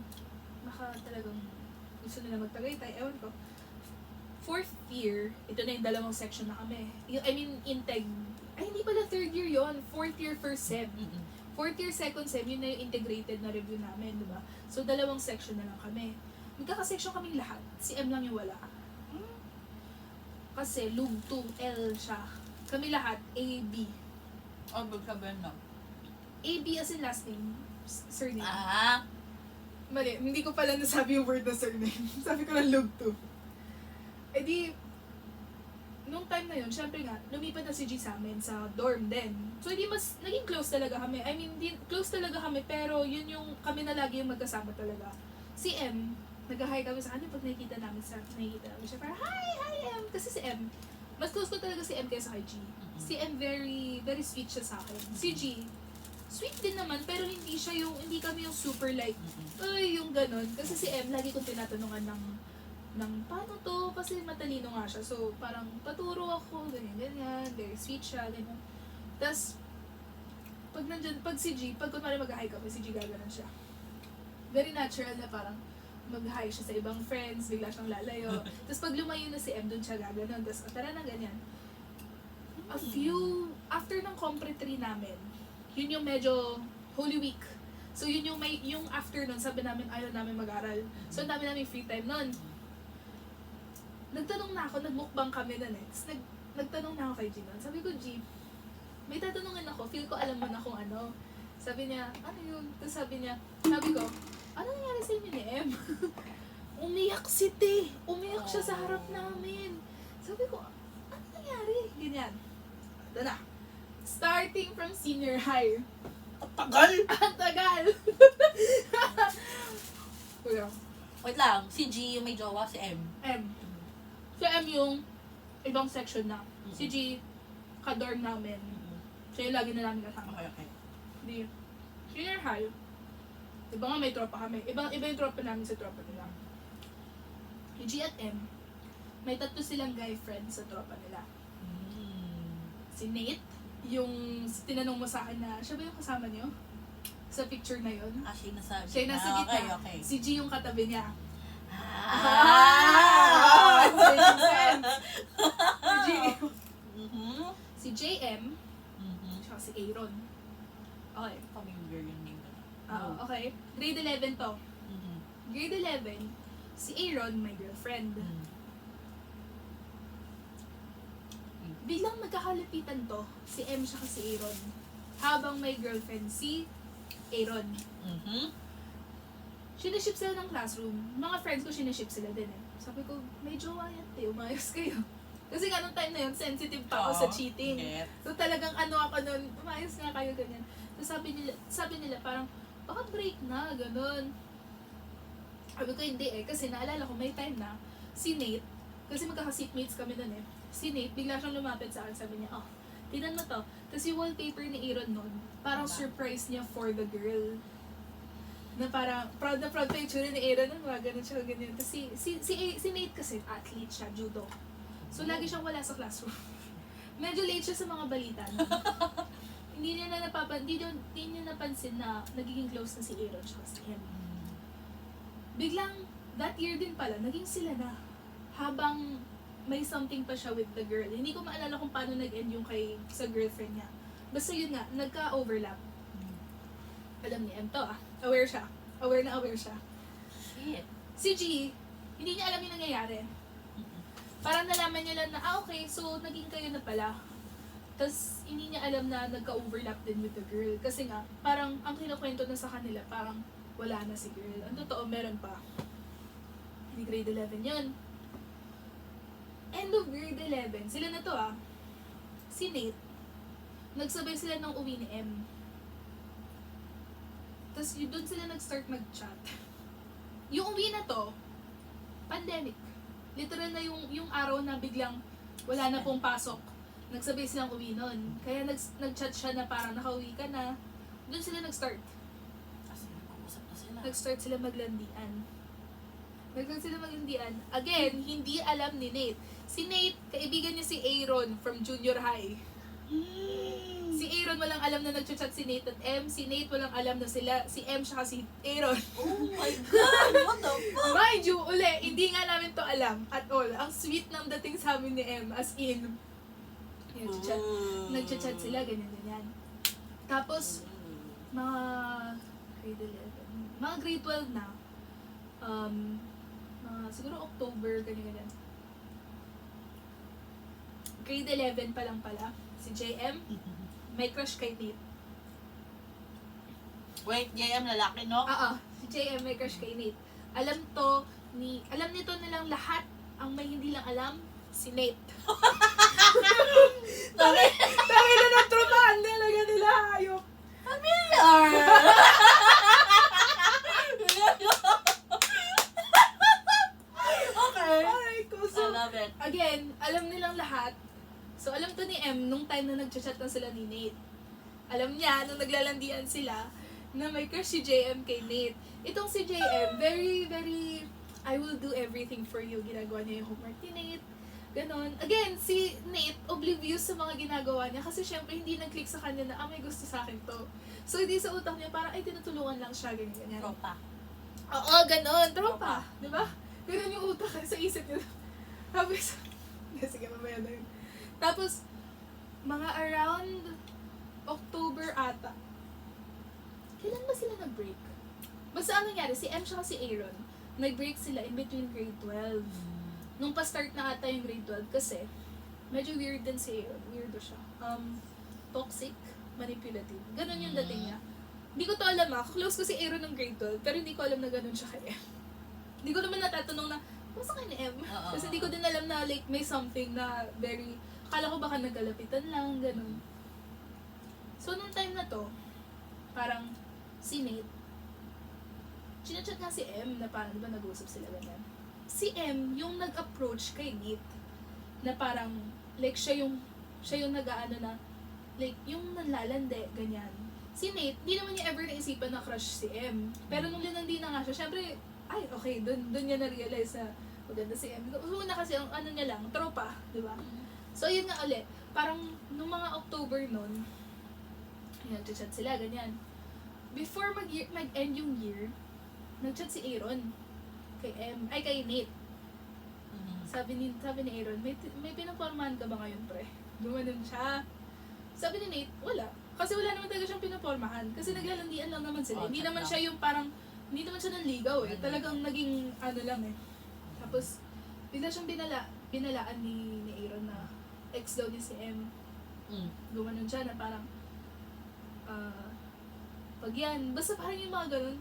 gusto nila magtagaytay. Ewan ko. Fourth year, ito na yung dalawang section na kami. Integ. Ay, hindi pala third year yon. Fourth year, first sem. Fourth year, second sem, yun na yung integrated na review namin, di ba? So, dalawang section na lang kami. Magkaka-section kaming lahat. Si M lang yung wala. Kasi, Lug 2, L siya. Kami lahat, A, B. Oh, sabihin na. A, B as in last name. Surname. Ah! Mali, hindi ko pala nasabi yung word na surname. Sabi ko lang Lug 2. Eh di, nung time na yun, syempre nga, lumipat na si G sa amin sa dorm din. So, hindi naging close talaga kami. Close talaga kami, pero yun yung, kami na lagi yung magkasama talaga. Si M, nag-hi kami sa kanya pag nakikita namin siya, parang, hi M! Kasi si M, mas close ko talaga si M kaysa kay G. Si M, very, very sweet siya sa akin. Si G, sweet din naman, pero hindi kami yung super like, yung ganun. Kasi si M, lagi kong tinatanungan ng paano to, kasi matalino nga siya. So, parang paturo ako, ganyan, very sweet siya, ganyan. Tapos, pag si G, pag kunwari mag-hi kami, si G gaganon siya. Very natural na parang mag-hi siya sa ibang friends, bigla siyang lalayo. Tapos pag lumayo na si M, dun siya gaganon. Tapos, tara na, ganyan. After ng Compre 3 namin, yun yung medyo Holy Week. So, yun yung afternoon, sabi namin, ayaw namin mag-aral. So, ang dami namin free time nun. Nagtanong na ako, nagmukbang kami na next. Nagtanong na ako kay G nun. Sabi ko, G, may tatanungin ako, feel ko alam mo na kung ano. Sabi niya, ano yun? Tapos sabi ko, ano nangyari sa inyo ni M? Umiyak si T. Umiyak siya sa harap namin. Sabi ko, ano nangyari? Ganyan. Ito na. Starting from senior high. Ang tagal! Ang tagal! Wait lang, si G yung may jowa, si M. M. Si M yung ibang section na. Si G, ka-dorm namin. Siya yung lagi na namin kasama. Okay. Di. Senior high. Diba nga may tropa kami. Iba yung tropa namin sa tropa nila. Si G at M, may 3 silang guy friends sa tropa nila. Si Nate, yung tinanong mo sa akin na, siya ba yung kasama niyo? Sa picture na yun? Siya yung nasa Siya yung nasa gitna. Okay. Si G yung katabi niya. Makes sense. Si G. Si JM, tsaka si Aaron. Okay. Familiar yung name na. Okay. Grade 11 to. Grade 11, si Aaron, my girlfriend. Biglang magkakalapitan to, si M siya si Aaron. Habang may girlfriend si Aaron. Siniship sila ng classroom. Mga friends ko siniship sila din eh. Sabi ko, may jowa yan te, umayos kayo. Kasi nga nung time na yun, sensitive pa ako sa cheating. So talagang ako nun, umayos nga kayo ganyan. So sabi nila parang, baka break na, ganun. Sabi ko hindi eh, kasi naalala ko may time na, si Nate, kasi magkaka-seatmates kami nun eh. Si Nate, bigla siyang lumapit sa akin, sabi niya, tingnan mo to. Tapos yung wallpaper ni Aaron nun, parang surprise niya for the girl. Na parang, proud na proud pa yung tsura ni Aaron nun, mga ganun siya, ganyan. Tapos si Nate kasi, athlete siya, judo. So lagi siyang wala sa classroom. Medyo late siya sa mga balita. Hindi niya napansin na nagiging close na si Aaron siya si him. Biglang, that year din pala, naging sila na. Habang may something pa siya with the girl. Hindi ko maalala kung paano nag-end yung sa girlfriend niya. Basta yun nga, nagka-overlap. Alam ni M to Aware siya. Aware siya. Shit. Si G, hindi niya alam yung nangyayari. Parang nalaman niya lang na, okay, so naging kayo na pala. Tapos, hindi niya alam na nagka-overlap din with the girl. Kasi nga, parang ang kinukwento na sa kanila, parang wala na si girl. Ang totoo, meron pa. Hindi grade 11 yun. End of grade 11, sila na to si Nate, nagsabay sila ng uwi ni M. Tapos doon sila nag-start mag-chat. Yung uwi na to, pandemic. Literal na yung araw na biglang wala na pong pasok. Nagsabay silang uwi nun. Kaya nag-chat siya na parang nakauwi ka na. Doon sila nag-start. Kasi nag-uusap na sila. Nag-start sila maglandian. Nagkaroon sila magindian. Again, hindi alam ni Nate. Si Nate, kaibigan niya si Aaron from junior high. Si Aaron walang alam na nagchat si Nate at M. Si Nate walang alam na sila, si M siya si Aaron. Oh my God! What the fuck? Mind you, uli, hindi nga namin to alam at all. Ang sweet ng dating sa amin ni M, as in, nagchat sila, ganyan. Tapos, mga grade 11, mga grade 12 na, mga siguro October, ganyan. Grade 11 pa lang pala, si JM, may crush kay Nate. Wait, JM lalaki, no? Oo, si JM may crush kay Nate. Alam nito nilang lahat, ang may hindi lang alam, si Nate. Dami na nagtrumahan talaga nila, ayok. Familiar! Okay. Ay, ko, I so, love it. again, alam nilang lahat. So, alam to ni M nung time na nagchat na sila ni Nate. Alam niya, nung naglalandian sila, na may crush si JM kay Nate. Itong si JM, very, very, I will do everything for you. Ginagawa niya yung homework ni Nate. Ganon. Again, si Nate, oblivious sa mga ginagawa niya kasi syempre hindi nag-click sa kanya na, may gusto sa akin to. So, hindi sa utak niya, parang, tinutulungan lang siya, ganyan. Tropa. Oo, ganon. Tropa. Di ba? Ganon yung utak sa isip niya. Tapos, sige, mamaya na yun. Tapos, mga around October ata. Kailan ba sila nag-break? Basta ano nangyari, si M siya si Aaron, nag-break sila in between grade 12. Nung pa-start na ata yung grade 12 kasi, medyo weird din si Aaron. Weirdo siya. Toxic, manipulative. Ganon yung dating niya. Hindi ko to alam close ko si Aaron ng grade 12, pero hindi ko alam na ganon siya kay M. Hindi ko naman natatanong na, basta kay ni M? Kasi hindi ko din alam na like may something na very, akala ko baka nagkalapitan lang, ganon. So, nung time na to, parang si Nate, chinachat nga si M na parang, di ba nag-uusap sila ganyan? Si M, yung nag-approach kay Nate, na parang, like, siya yung nag-aano na, like, yung nanlalande, ganyan. Si Nate, di naman niya ever naisipan na crush si M. Pero nung linandi na nga siya, syempre, ay, okay, dun niya na-realize na maganda si M. Una kasi, ang ano niya lang, tropa, di ba? So, yun nga ulit, parang, nung mga October nun, nag-chat sila, ganyan. Before mag-end yung year, nag-chat si Aaron kay Nate. Sabi ni Aaron, may pinapormahan ka ba ngayon, pre? Gumanon siya. Sabi ni Nate, wala. Kasi wala naman talaga siyang pinapormahan. Kasi naglalandian lang naman sila. Hindi naman siya yung parang, hindi naman siya nanligaw eh. Talagang naging ano lang eh. Tapos, bigla siyang binalaan ni Aaron na ex daw ni si M. Gumanon siya na parang, pag yan, basta parang yung mga ganun.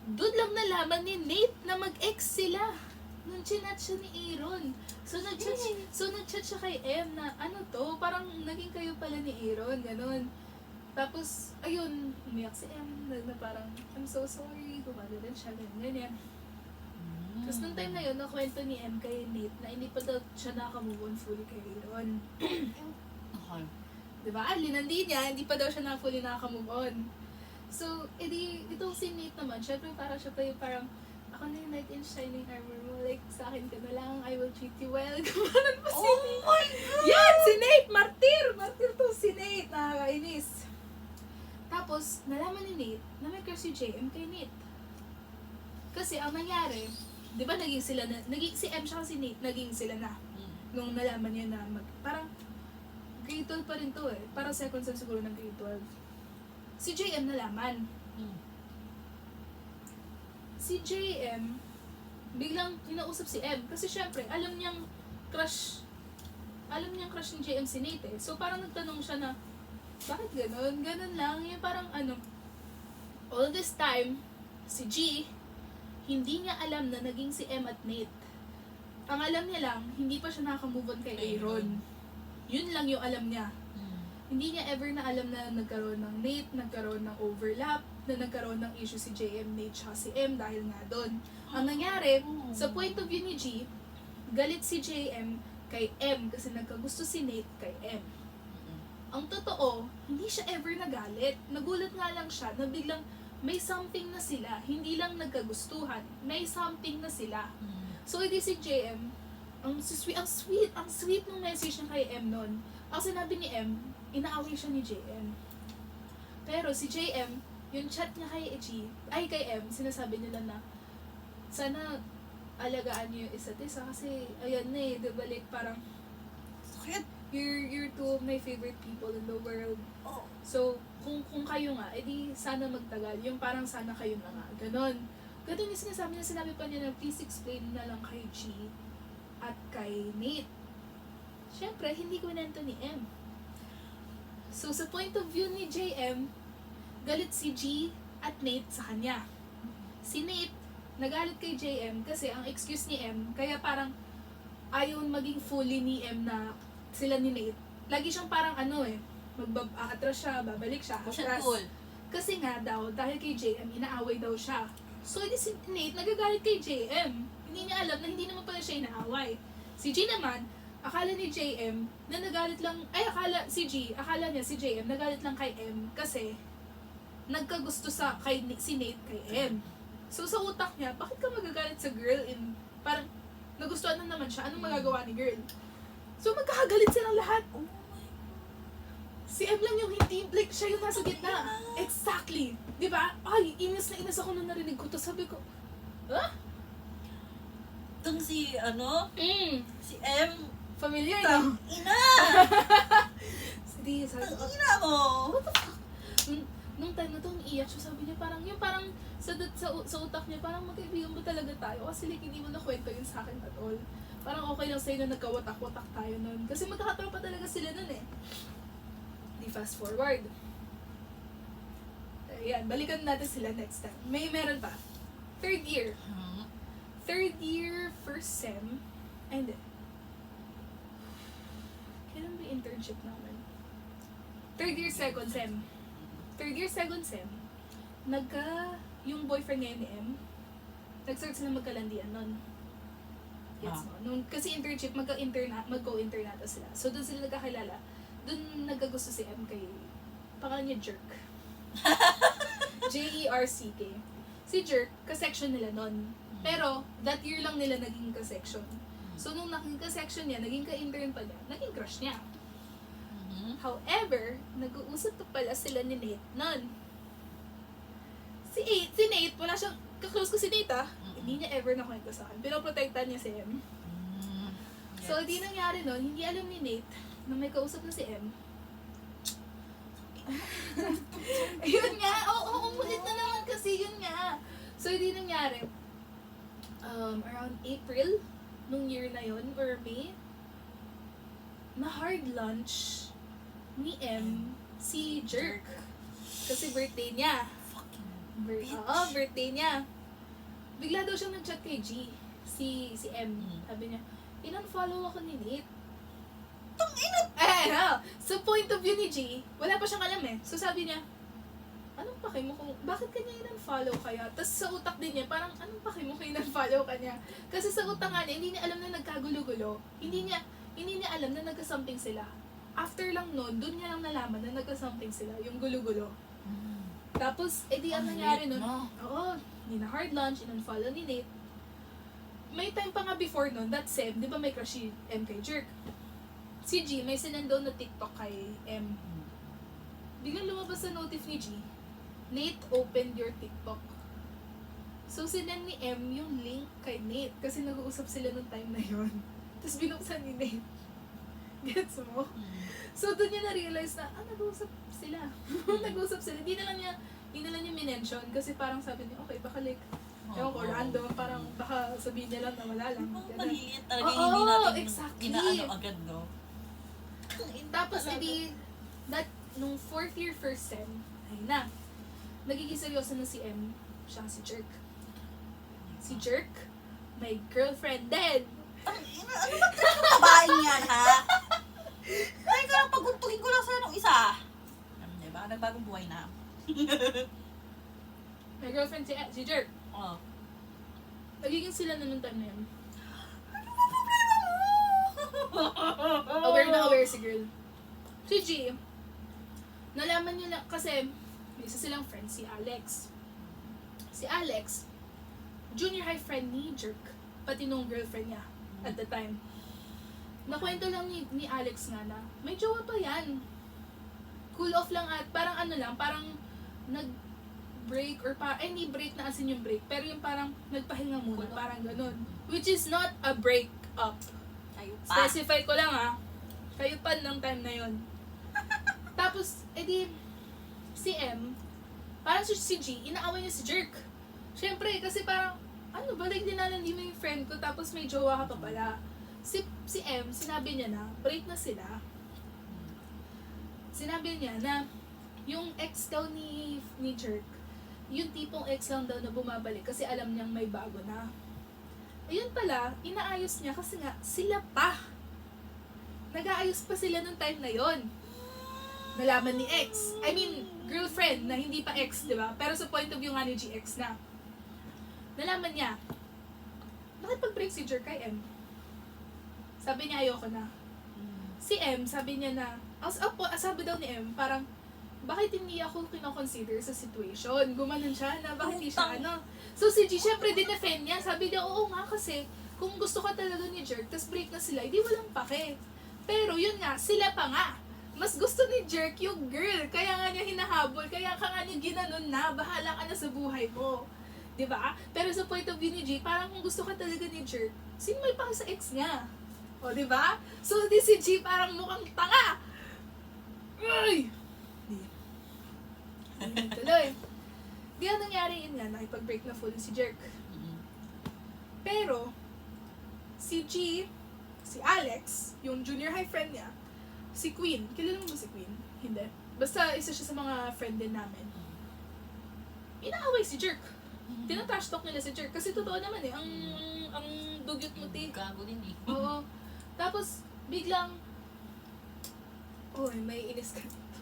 Doon lang nalaman ni Nate na mag-ex sila. Nung chinat siya ni Aaron. So, nag-chat siya kay M na, ano to, parang naging kayo pala ni Aaron, ganun. Tapos, ayun, umiyak si M na parang, I'm so sorry, gumano din siya, ganyan. Tapos, nung time na yun, nakwento ni M kay Nate na hindi pa daw siya nakamove on fully kay Aaron. Okay. Diba? Linandi niya, hindi pa daw siya na fully nakamove on. So, itong si Nate naman, syempre parang siya pa yung parang, ako na yung knight in shining armor mo, like, sa akin ka na lang, I will treat you well. Gumanon pa si Nate. my God! Yan! Si Nate! Martir to si Nate! Nakakainis. Tapos, nalaman ni Nate na may crush si JM kay Nate. Kasi, ang nangyari, di ba si M siya si Nate, naging sila na. Nung nalaman niya na parang, grade 12 pa rin to eh. Parang second sem siguro ng grade 12. Si JM nalaman. Si JM, biglang kinausap si M. Kasi syempre, alam niyang crush ni JM si Nate eh. So parang nagtanong siya na, bakit ganun? Ganun lang. Yung parang all this time, si G, hindi niya alam na naging si M at Nate. Ang alam niya lang, hindi pa siya nakamove on kay Aaron. Yun lang yung alam niya. Hindi niya ever na alam na nagkaroon ng Nate, nagkaroon ng overlap, na nagkaroon ng issue si JM, Nate, siya si M dahil nga doon. Ang nangyari, sa point of view ni G, galit si JM kay M kasi nagkagusto si Nate kay M. Ang totoo, hindi siya ever nagalit. Nagulat nga lang siya na biglang may something na sila. Hindi lang nagkagustuhan. May something na sila. So, edi si JM, ang sweet ng message niya kay M nun. Ang sinabi ni M, inaaway siya ni JM. Pero si JM, yung chat niya kay M, sinasabi nila na, sana alagaan niyo yung isa't isa kasi, ayan na eh, diba, like, parang, Sakit. you're two of my favorite people in the world. Oh. So, kung kayo nga, edi sana magtagal. Yung parang sana kayo na nga. Ganon. Ganon yung sinabi pa niya na please explain na lang kay G at kay Nate. Siyempre, hindi kwento ni M. So, sa point of view ni JM, galit si G at Nate sa kanya. Si Nate, nagalit kay JM kasi ang excuse ni M, kaya parang ayaw maging fully ni M na sila ni Nate. Lagi siyang parang atras siya, babalik siya, atras. Kasi nga daw, dahil kay JM, inaaway daw siya. So, edi si Nate nagagalit kay JM. Hindi niya alam na hindi naman pala siya inaaway. Si G naman, akala ni JM na nagalit lang, akala niya si JM nagalit lang kay M kasi nagkagusto si Nate kay M. So, sa utak niya, bakit ka magagalit sa girl parang nagustuhan na naman siya, anong magagawa ni girl? So, magkakagalit silang lahat. Si M lang yung hindi, like, siya yung nasa gitna. Exactly. Di ba? Ay, inis na inis ako nung narinig ko to. Sabi ko, Itong si M, familiar na. ina! Sabi ko, Ina mo! what the fuck? Nung time na to, iyak siya. Sabi niya, parang sa utak niya, parang magkaibigan mo talaga tayo. Kasi like, hindi mo nakwento yun sa akin at all. Parang okay lang sa'yo na nagkawatak-watak tayo nun. Kasi magkakatropa talaga sila nun eh. Di fast forward. Ayan, balikan natin sila next time. Meron pa. Third year, first sem, and kailan ba yung internship namin? Third year, second sem, yung boyfriend ngayon ni M, nag-start sila magkalandian nun. Yes, no? Kasi internship, mag-co-internata sila. So, doon sila nagkakilala. Doon nagkagusto si M kay, pangalan niya Jerk. Jerck. Si Jerk, ka-section nila nun. Pero, that year lang nila naging ka-section. So, nung naging ka-section niya, naging ka-intern pa niya, naging crush niya. However, nag-uusap pa pala sila ni Nate nun. Si Nate, wala siyang, kaklose ko si Nate hindi niya ever nakwento sa akin. Pinoprotektan niya si M. So, di nangyari nun, hindi alam ni Nate na may kausap na si M. Yun nga, umulit na naman kasi yun nga. So, hindi nangyari. Around April, nung year na yun, or May, na hard lunch ni M si Jerk. Kasi birthday niya. Birthday niya. Bigla daw siyang nag-chat kay G. Si M. Sabi niya, in-unfollow ako ni Nate. So, point of view ni G, wala pa siyang alam eh. So, sabi niya, anong pake mo kung, bakit kanya in-unfollow kaya? Tapos sa utak din niya, parang, anong pake mo kung in-unfollow kanya? Kasi sa utak nga niya, hindi niya alam na nagkagulo-gulo. Hindi niya alam na nagka-something sila. After lang nun, dun niya lang nalaman na nagka-something sila, yung gulo-gulo. Tapos, ang nangyari nun, hard lunch, in-unfollow ni Nate. May time pa nga before nun, that Sem, di ba may crush si M kay Jerk? Si G, may sinendo na TikTok kay M. Biglang lumabas sa notif ni G, Nate opened your TikTok. So, sinend ni M yung link kay Nate kasi nag-uusap sila nung time na yon. Tapos binuksan ni Nate. Gets mo? So, doon niya na-realize na, nag-uusap sila. Nag-uusap sila. Hindi na lang niya minention kasi parang sabi niya, okay, baka like, ewan ko, random, parang baka sabihin niya lang na wala lang. Maliliit talaga hindi natin exactly. inaano agad, no? Tapos, nung fourth year, first sem, ayun na. Nagiging seryoso na si M, siya si Jerk. Si Jerk, may girlfriend din. Ano ba talaga babae yan, ha? Ay, kaya paguntugin ko lang sa'yo nung isa. Diba? Nagbagong buhay na. May girlfriend si Jerk. Oo. Nagiging sila na nung time na yun. Ano ba problema mo? Aware na aware si girl. Si G, nalaman niya na, kasi may isa silang friend, si Alex. Si Alex, junior high friend ni Jerk, pati nung girlfriend niya at the time. Nakwento lang ni Alex nga na, may jowa pa yan. Cool off lang at parang ano lang, parang nag-break or hindi break na as in yung break, pero yung parang nagpahinga muna, Cool off. parang ganun. Which is not a break up. Kayo pa. Specify ko lang kayo pa ng time na yon. Tapos, edi, si M, parang si G, inaaway niya si Jerk. Siyempre, kasi parang, ano ba, like dinalandi mo yung friend ko, tapos may jowa ka pa pala. Si M, sinabi niya na, break na sila. Sinabi niya na, yung ex daw ni Jerk, yung tipong ex lang daw na bumabalik kasi alam niyang may bago na. Ayun pala, inaayos niya kasi nga, sila pa. Nag-aayos pa sila nung time na yon. Nalaman ni ex, I mean, girlfriend na hindi pa ex, di ba? Pero sa point of view nga ni GX na. Nalaman niya, nakipag-break si Jerk kay M. Sabi niya, ayoko na. Si M, sabi niya na, sabi daw ni M, parang, bakit hindi ako kinoconsider sa situation? Gumanon siya na, bakit hindi siya ano? So si G, syempre dinefend niya. Sabi niya, oo nga kasi, kung gusto ka talaga ni Jerk, tas break na sila, hindi walang pake. Pero yun nga, sila pa nga. Mas gusto ni Jerk yung girl. Kaya nga niya hinahabol, kaya ka nga niya ginanon na, bahala ka na sa buhay mo. Diba? Pero sa point of view ni G, parang kung gusto ka talaga ni Jerk, sino may pake sa ex niya? O, diba? So, di si G parang mukhang tanga. Ay! Di tuloy. Di ang nangyari yun nga, nakipag-break na full si Jerk. Pero, si G, si Alex, yung junior high friend niya, si Queen, kilala mo ba si Queen? Hindi. Basta isa siya sa mga friend din namin. Inaaway si Jerk. Tinatrash talk nila si Jerk. Kasi totoo naman ang dugyot mo, ti. Gago din eh. Oo. Tapos, biglang, may inis ka dito.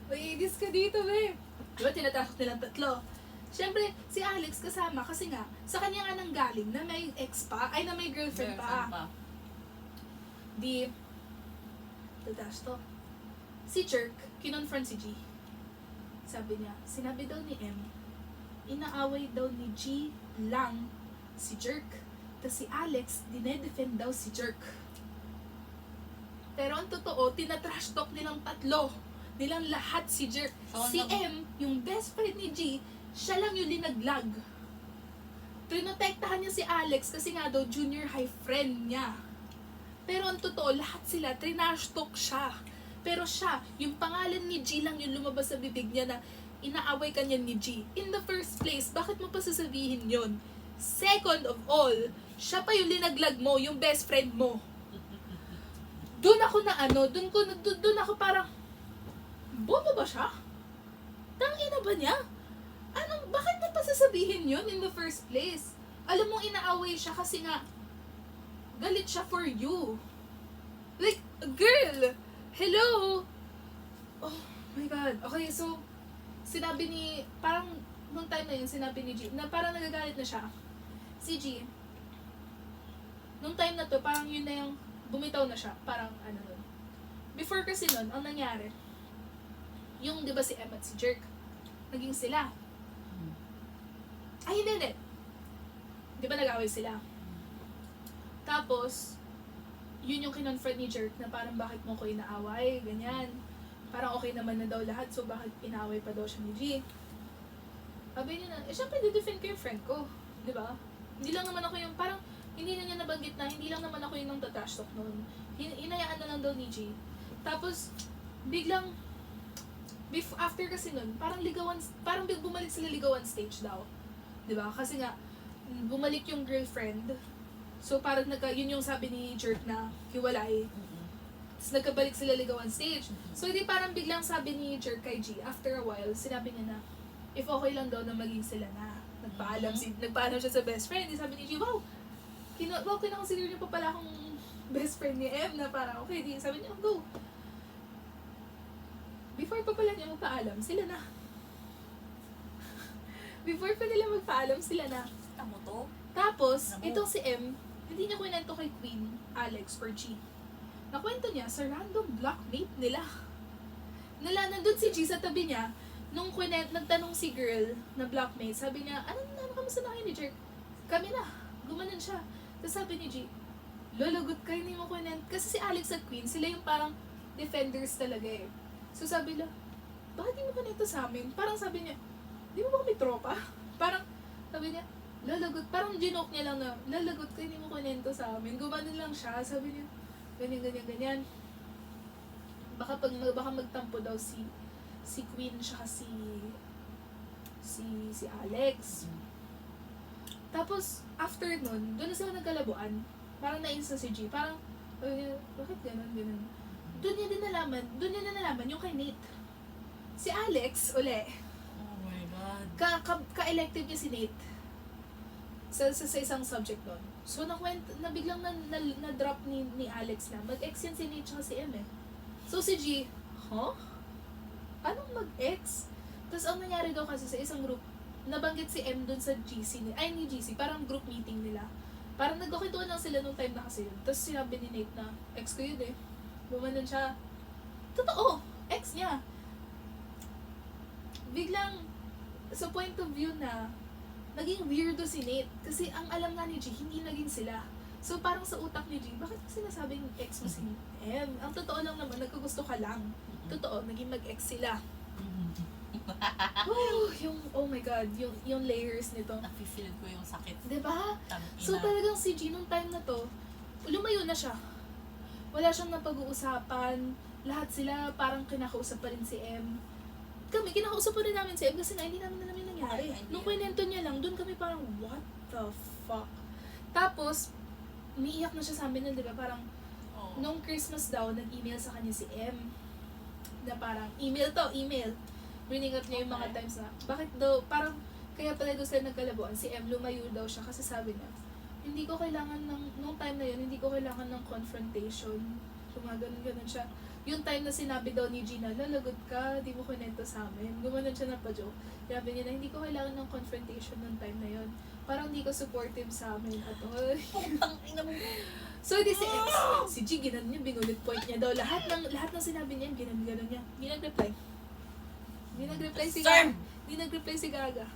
May inis ka dito, babe. Diba, tinatakot nilang tatlo. Siyempre, si Alex kasama kasi nga, sa kanya nga nanggaling na may ex pa, ay na may girlfriend pa. Di, tatash to. Si Jerk, kinonfront si G. Sabi niya, sinabi daw ni M, inaaway daw ni G lang si Jerk. Tapos si Alex, dinedefend daw si Jerk. Pero ang totoo, tinatrash talk nilang tatlo. Nilang lahat si Jerk. So, Si M, yung best friend ni G, siya lang yung linaglag. Trinotektahan niya si Alex kasi nga daw junior high friend niya. Pero ang totoo, lahat sila, trinash talk siya. Pero siya, yung pangalan ni G lang yung lumabas sa bibig niya na inaaway ka niya ni G. In the first place, bakit mo pa sasabihin yon? Second of all, siya pa yung linaglag mo, yung best friend mo. Doon ako parang, bobo ba siya? Tangina ba niya? Bakit mo pa sasabihin yun in the first place? Alam mong inaaway siya kasi nga, galit siya for you. Like, girl, hello? Oh my God. Okay, so, parang, nung time na yun, sinabi ni G, na parang nagagalit na siya. Si G, nung time na to, parang yun na yung, bumitaw na siya. Parang, nun. Before kasi nun, ang nangyari, yung, di ba si Em at si Jerk, naging sila. Ay, hindi. Di ba nag-away sila? Tapos, yun yung kinonfront ni Jerk na parang bakit mo ko inaaway, ganyan. Parang okay naman na daw lahat, so bakit inaaway pa daw siya ni G? Sabi niya na, syempre, di-defend ko yung friend ko. Di ba? Hindi lang naman ako yung, parang, hindi na niya nabanggit na, hindi lang naman ako yung nang tatrash talk noon. Inayaan na lang daw ni G. Tapos, biglang, after kasi nun, parang bumalik sila ligawan stage daw. Diba? Kasi nga, bumalik yung girlfriend. So, parang yun yung sabi ni Jerk na hiwalay. Tapos nagkabalik sila ligawan stage. So, di parang biglang sabi ni Jerk kay G, after a while, sinabi niya na, if okay lang daw na maging sila na. Nagpaalam siya sa best friend. Di sabi ni G, wow, kinakonsider niyo pa pala akong best friend ni M na parang, okay, di sabi niya, go. Before pa pala niya magpaalam, sila na. Before pa nila magpaalam, sila na. Tamo to? Tapos, itong si M, hindi niya kwento kay Queen, Alex, or G. Nakwento niya sa random blockmate nila. Nandun si G sa tabi niya, nung nagtanong si girl na blockmate, sabi niya, ano, kamusta na kayo ni Jerk? Kami na, gumanon siya. Tapos sabi ni G, lolagot kayo, hindi mo kwento. Kasi si Alex at Queen, sila yung parang defenders talaga eh. So sabi niya, bakit di mo kwento sa amin? Parang sabi niya, di mo ba kami tropa? Parang, sabi niya, lalagot, parang ginoke niya lang na, lalagot kayo, hindi mo kwento sa amin. Gumanon lang siya, sabi niya, ganyan. Baka magtampo daw si Queen siya si Alex. Tapos, after nun, doon na sila nagkalabuan. Parang nainsa si G. Parang, bakit ganun? Doon niya na nalaman yung kay Nate. Si Alex, uli. Oh my God. Ka-elective niya si Nate. Sa isang subject doon. So, biglang na-drop ni Alex na. Mag-ex yan si Nate tsaka si M eh. So, si G, anong mag-ex? Tapos, ang nangyari daw kasi sa isang group, nabanggit si M dun sa GC, ni GC, parang group meeting nila. Parang nagkakwentuhan lang sila nung time na kasi yun. Tapos sinabi ni Nate na, ex ko yun eh. Bumanan siya. Totoo, ex niya. Biglang, sa point of view na, naging weirdo si Nate. Kasi ang alam nga ni G, hindi naging sila. So parang sa utak ni G, bakit mo sinasabing ex mo si M? Ang totoo lang naman, nagkagusto ka lang. Totoo, naging mag-ex sila. Oh my God, yung layers nito. Nafe-feel ko yung sakit. Diba? Tangina. So talagang si G nung time na to, lumayo na siya. Wala siyang napag-uusapan. Lahat sila parang kinakausap pa rin si M. Kami, kinakausap pa rin namin si M kasi nga hindi namin alam yung nangyari. Nung kwento niya lang, doon kami parang, what the fuck? Tapos, umiiyak na siya sa amin nun, di ba? Parang, nung Christmas daw, nag-email sa kanya si M. Na parang, email. Bring up niya yung mga times na, bakit daw, parang, kaya pala daw sila nagkalabuan, si M, lumayo daw siya kasi sabi niya, hindi ko kailangan nung time na yun, hindi ko kailangan ng confrontation. So, ganun siya. Yung time na sinabi daw ni Gina, lalagot ka, di mo kunento sa amin. Gumanon siya na pa-joke. Sabi niya na, hindi ko kailangan ng confrontation nung time na yun. Parang hindi ko supportive sa amin at all. So, di si X, si G, ginanon niya, binullet point niya daw. Lahat ng sinabi niya, ginanon niya. Hindi nag-reply. Hindi nag-reply si Gaga.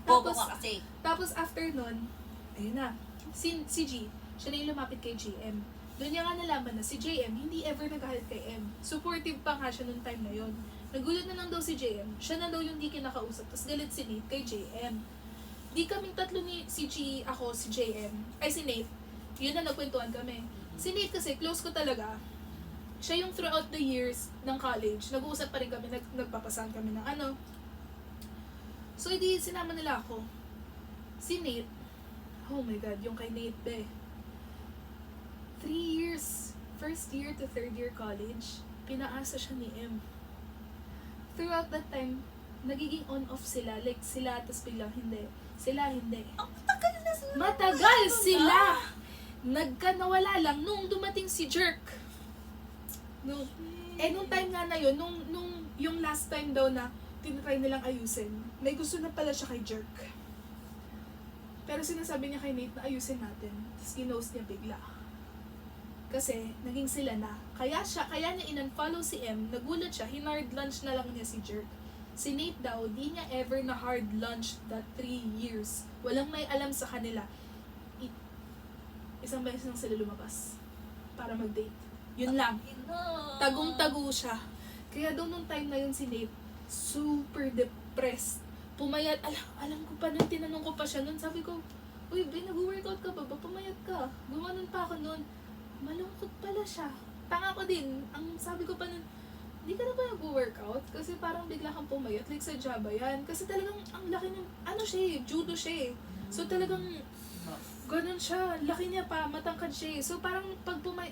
Bobo ka kasi. Tapos after nun, ayun na, si G, siya na yung lumapit kay JM. Doon niya nga nalaman na si JM hindi ever nagalit kay M. Supportive pa nga siya nung time na yon. Nagulat na lang daw si JM. Siya na daw yung di kinakausap. Tapos galit si Nate kay JM. Di kaming tatlo ni si G, ako, si JM, ay si Nate. Yun na nagkwentuhan kami. Si Nate kasi, close ko talaga. Siya yung throughout the years ng college, nag-uusap pa rin kami, nagpapasahan kami ng ano. So, edi sinama nila ako. Si Nate, oh my God, yung kay Nate, 3 years, first year to third year college, pinaasa siya ni M. Throughout that time, nagiging on-off sila. Like, sila, tas biglang hindi. Sila, hindi. Matagal na sila. Matagal sila! Nawala lang nung dumating si Jerk. Nung time nga na yun, nung yung last time daw na tinatry nilang ayusin, may gusto na pala siya kay Jerk. Pero sinasabi niya kay Nate na ayusin natin. Tapos ginost niya bigla. Kasi naging sila na. Kaya niya in-unfollow si M, nagulat siya, hinard lunch na lang niya si Jerk. Si Nate daw, di niya ever na hard lunch that 3 years. Walang may alam sa kanila. Isang beses lang sila lumabas para mag-date. Yun lang. Tagong-tago siya. Kaya daw nung time na yun si Nate, super depressed. Pumayat. Alam ko pa nung tinanong ko pa siya nun. Sabi ko, uy, nag-workout ka ba? Pumayat ka. Gumanon pa ako nun. Malungkot pala siya. Tanga ko din. Ang sabi ko pa nun, hindi ka na ba nag-workout? Kasi parang bigla kang pumayat. Like sa Java yan. Kasi talagang ang laki ng, judo siya eh. So talagang, ganun siya. Laki niya pa. Matangkad siya eh. So parang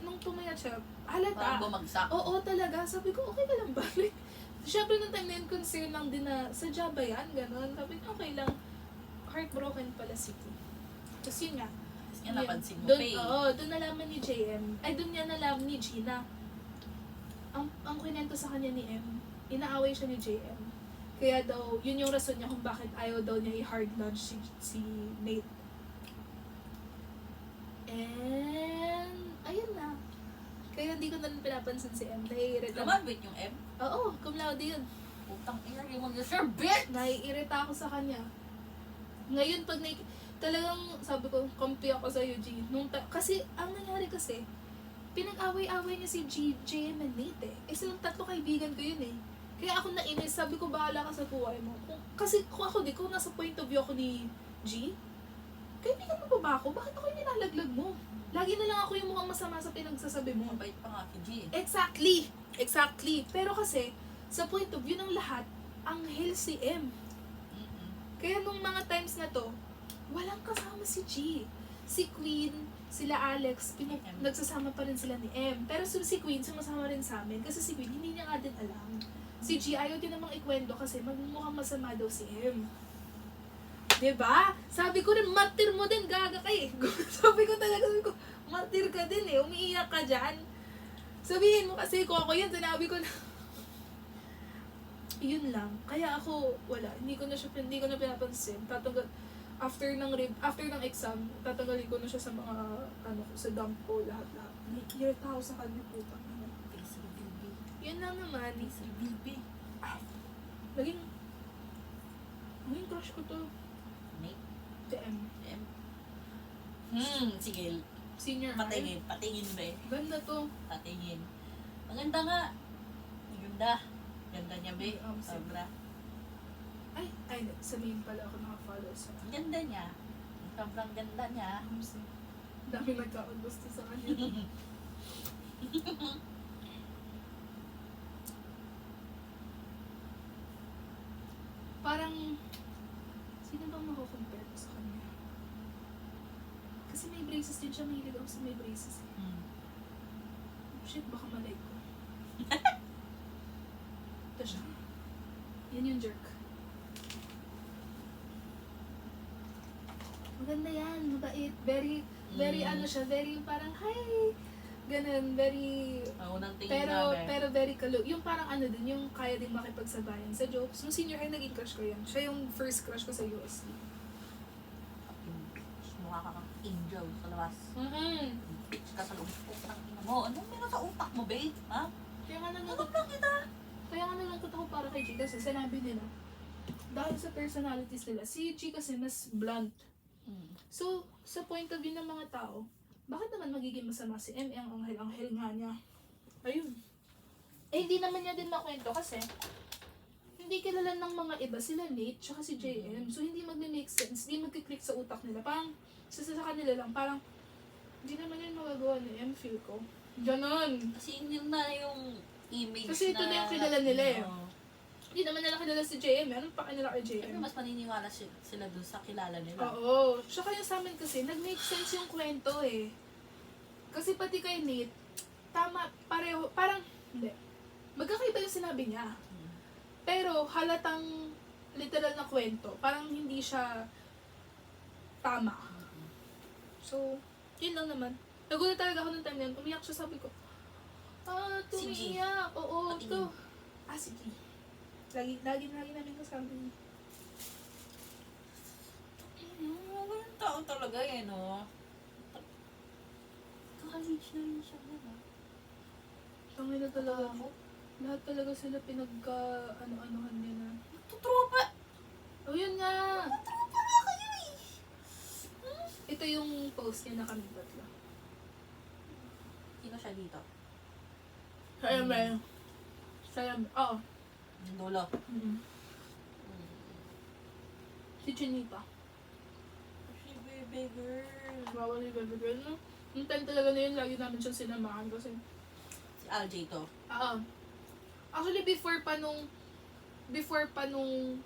nung pumayat siya, halata. Parang bumagsak. Oo talaga. Sabi ko, okay ka lang ba? Like, syempre nung time na yun, concern lang din na sa Java yan. Ganun. Sabi ko, okay lang. Heartbroken pala si T. Tapos yun nga. Yan, napansin mo Doon, pa eh. oo, doon nalaman ni JM. Ay, doon niya nalaman ni Gina. Ang kwento sa kanya ni M, inaaway siya ni JM. Kaya daw, yun yung rason niya kung bakit ayaw daw niya i-hard lunch si Nate. And, ayun na. Kaya hindi ko na rin pinapansin si M. Dahil Graduate yung M? Oo, cum laude yun. Putang ina, yung mag-deserve, bitch! Naiirita ako sa kanya. Ngayon, pag talagang sabi ko, kampi ako sa G. Kasi, ang nangyari kasi, pinag-away-away niya si JM and Nate eh. Eh, silang tatlo kaibigan ko yun eh. Kaya ako nainis, sabi ko, bahala ka sa buhay mo. Kasi kung ako di, kung nasa point of view ako ni G, kaibigan mo pa ba ako? Bakit ako yung nilalaglag mo? Lagi na lang ako yung mukhang masama sa pinagsasabi mo. Mabait pa nga si G. Exactly. Pero kasi, sa point of view ng lahat, anghel si M. Kaya nung mga times na to, walang kasama si G. Si Queen, sila Alex, nagsasama pa rin sila ni M. Pero si Queen, sumasama rin sa amin. Kasi si Queen, hindi niya nga din alam. Si G, ayaw din namang ikwento kasi magmukhang masama daw si M. Diba? Sabi ko rin, martir mo din, gaga ka eh. sabi ko, martir ka din eh, umiiyak ka dyan. Sabihin mo kasi, kung ako yun, sinabi ko na, yun lang. Kaya ako, wala, hindi ko na pinapansin. After ng exam, tatanggalin ko na siya sa mga, sa dump ko, lahat. Nakikirita ako sa kanya po. Yun lang naman. Naging crush ko to. Nate? Si M. Sige. Senior high. Patingin ba eh. Ganda to. Patingin. Maganda nga. Maganda. Ganda niya ba eh. Sobra. Ay, sa main pala ako nakafollow sa. Ganda niya. Sobrang ganda niya. Dami nagkakagusto sa kanya. Parang, sino bang mako-compare ko sa kanya? Kasi may braces din siya, mahilig ako sa may braces eh. Shit, baka malay ko. Ito siya. Yan yung jerk. Maganda yan, mabait. Very siya, very parang, hi! Ganun, very... Unang tingin namin. Pero very yung parang din, yung kaya din makipagsabayan sa jokes. Nung senior high, naging crush ko yan. Siya yung first crush ko sa USD. Mukha ka kang angel sa labas. Bitch ka sa loob. Putang ina mo. Anong meron sa utak mo, babe? Ha? Kaya nga Tulog lang kita. Kaya nga nalungkot ako para kay G kasi sinabi nila, dahil sa personalities nila, si G kasi mas blunt. So, sa point of view ng mga tao, bakit naman magiging masama si M? Ang anghel-anghel nga niya. Ayun. Eh, hindi naman niya din makwento kasi hindi kilala ng mga iba sila Nate tsaka si JM. So, hindi magme-make sense. Hindi magkiklik sa utak nila. Parang, sa kanila lang, parang, hindi naman yun magagawa ni M, feel ko. Ganon. Kasi yun na yung image Kasi ito na yung kilala nila eh. Oo. Hindi naman nila kilala si JM. Ano pa kanila kay Siyempre, JM? mas maniniwala sila dun sa kilala nila. Oo. Tsaka yung sa amin kasi, nag-make sense yung kwento eh. Kasi pati kay Nate, tama, pareho, parang, hindi. Magkakaiba yung sinabi niya. Pero halatang literal na kwento. Parang hindi siya tama. So, yun lang naman. Nagulat talaga ako ng time na yun. Umiyak siya, sabi ko, Si G. tumiyak. Oo, Patingin. to. Si G. Lagi namin kasabi. Walang tao talaga eh, no? Kaka-reach na rin siya na. Tangin na talaga ako. Lahat talaga sila pinagka-ano-anuhan niya na. Tutropa! Oh, yun nga! Tutropa nga kayo eh! Ito yung post niya na kami tatlo. Sino siya dito? Sayang. Oo. Yung dulo. Si Chinita. Si baby girl. Bawal ni Baby Girl, no? Yung time talaga na yun, lagi namin siyang sinamahan kasi. Si LJ to. Actually, before pa nung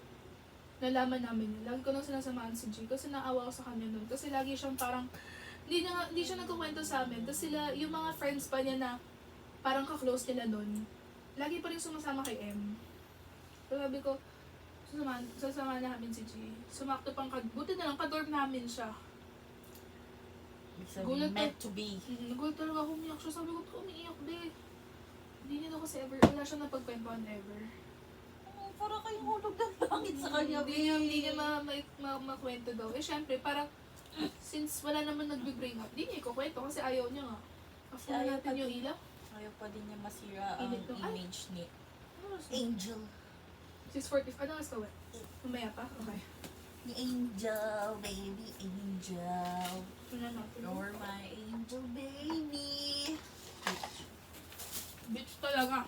nalaman namin yun, lagi ko nang sinasamahan si G kasi naawa ko sa kanya nun. Kasi lagi siyang parang, hindi siya nagkukwento sa amin. Tapos sila, yung mga friends pa niya na parang ka-close nila nun, lagi pa rin sumasama kay M. So sabi ko, sasamahan namin si G. Sumakto pang buti na lang, ka-dorm namin siya. It's Gulat meant to be. Nagulat talaga ako, umiyak siya. Sabi ko, umiiyak din. Hindi niya daw kasi wala siya napagkwentuhan ever. Oh, para kayong hulog ng langit sa kanya, Hindi niya makwento daw. Eh, syempre, parang, since wala naman nagbe-bring up, hindi niya ikukwento kasi ayaw niya nga. After Ayaw natin yung ilaw. Ayaw pa din niya masira ang Init to. Ay! image ni Ano, Angel. 6:40. Ano oras ka ba? Mamaya pa? Okay. The angel, baby angel. Ano natin? You're my angel, baby. Bitch talaga.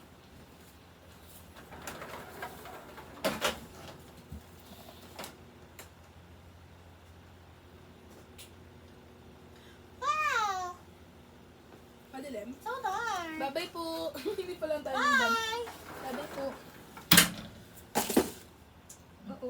Wow! Madilim. So dark. Bye-bye po. Hindi pa lang tayo nandun. Bye! Bye-bye po. Oo.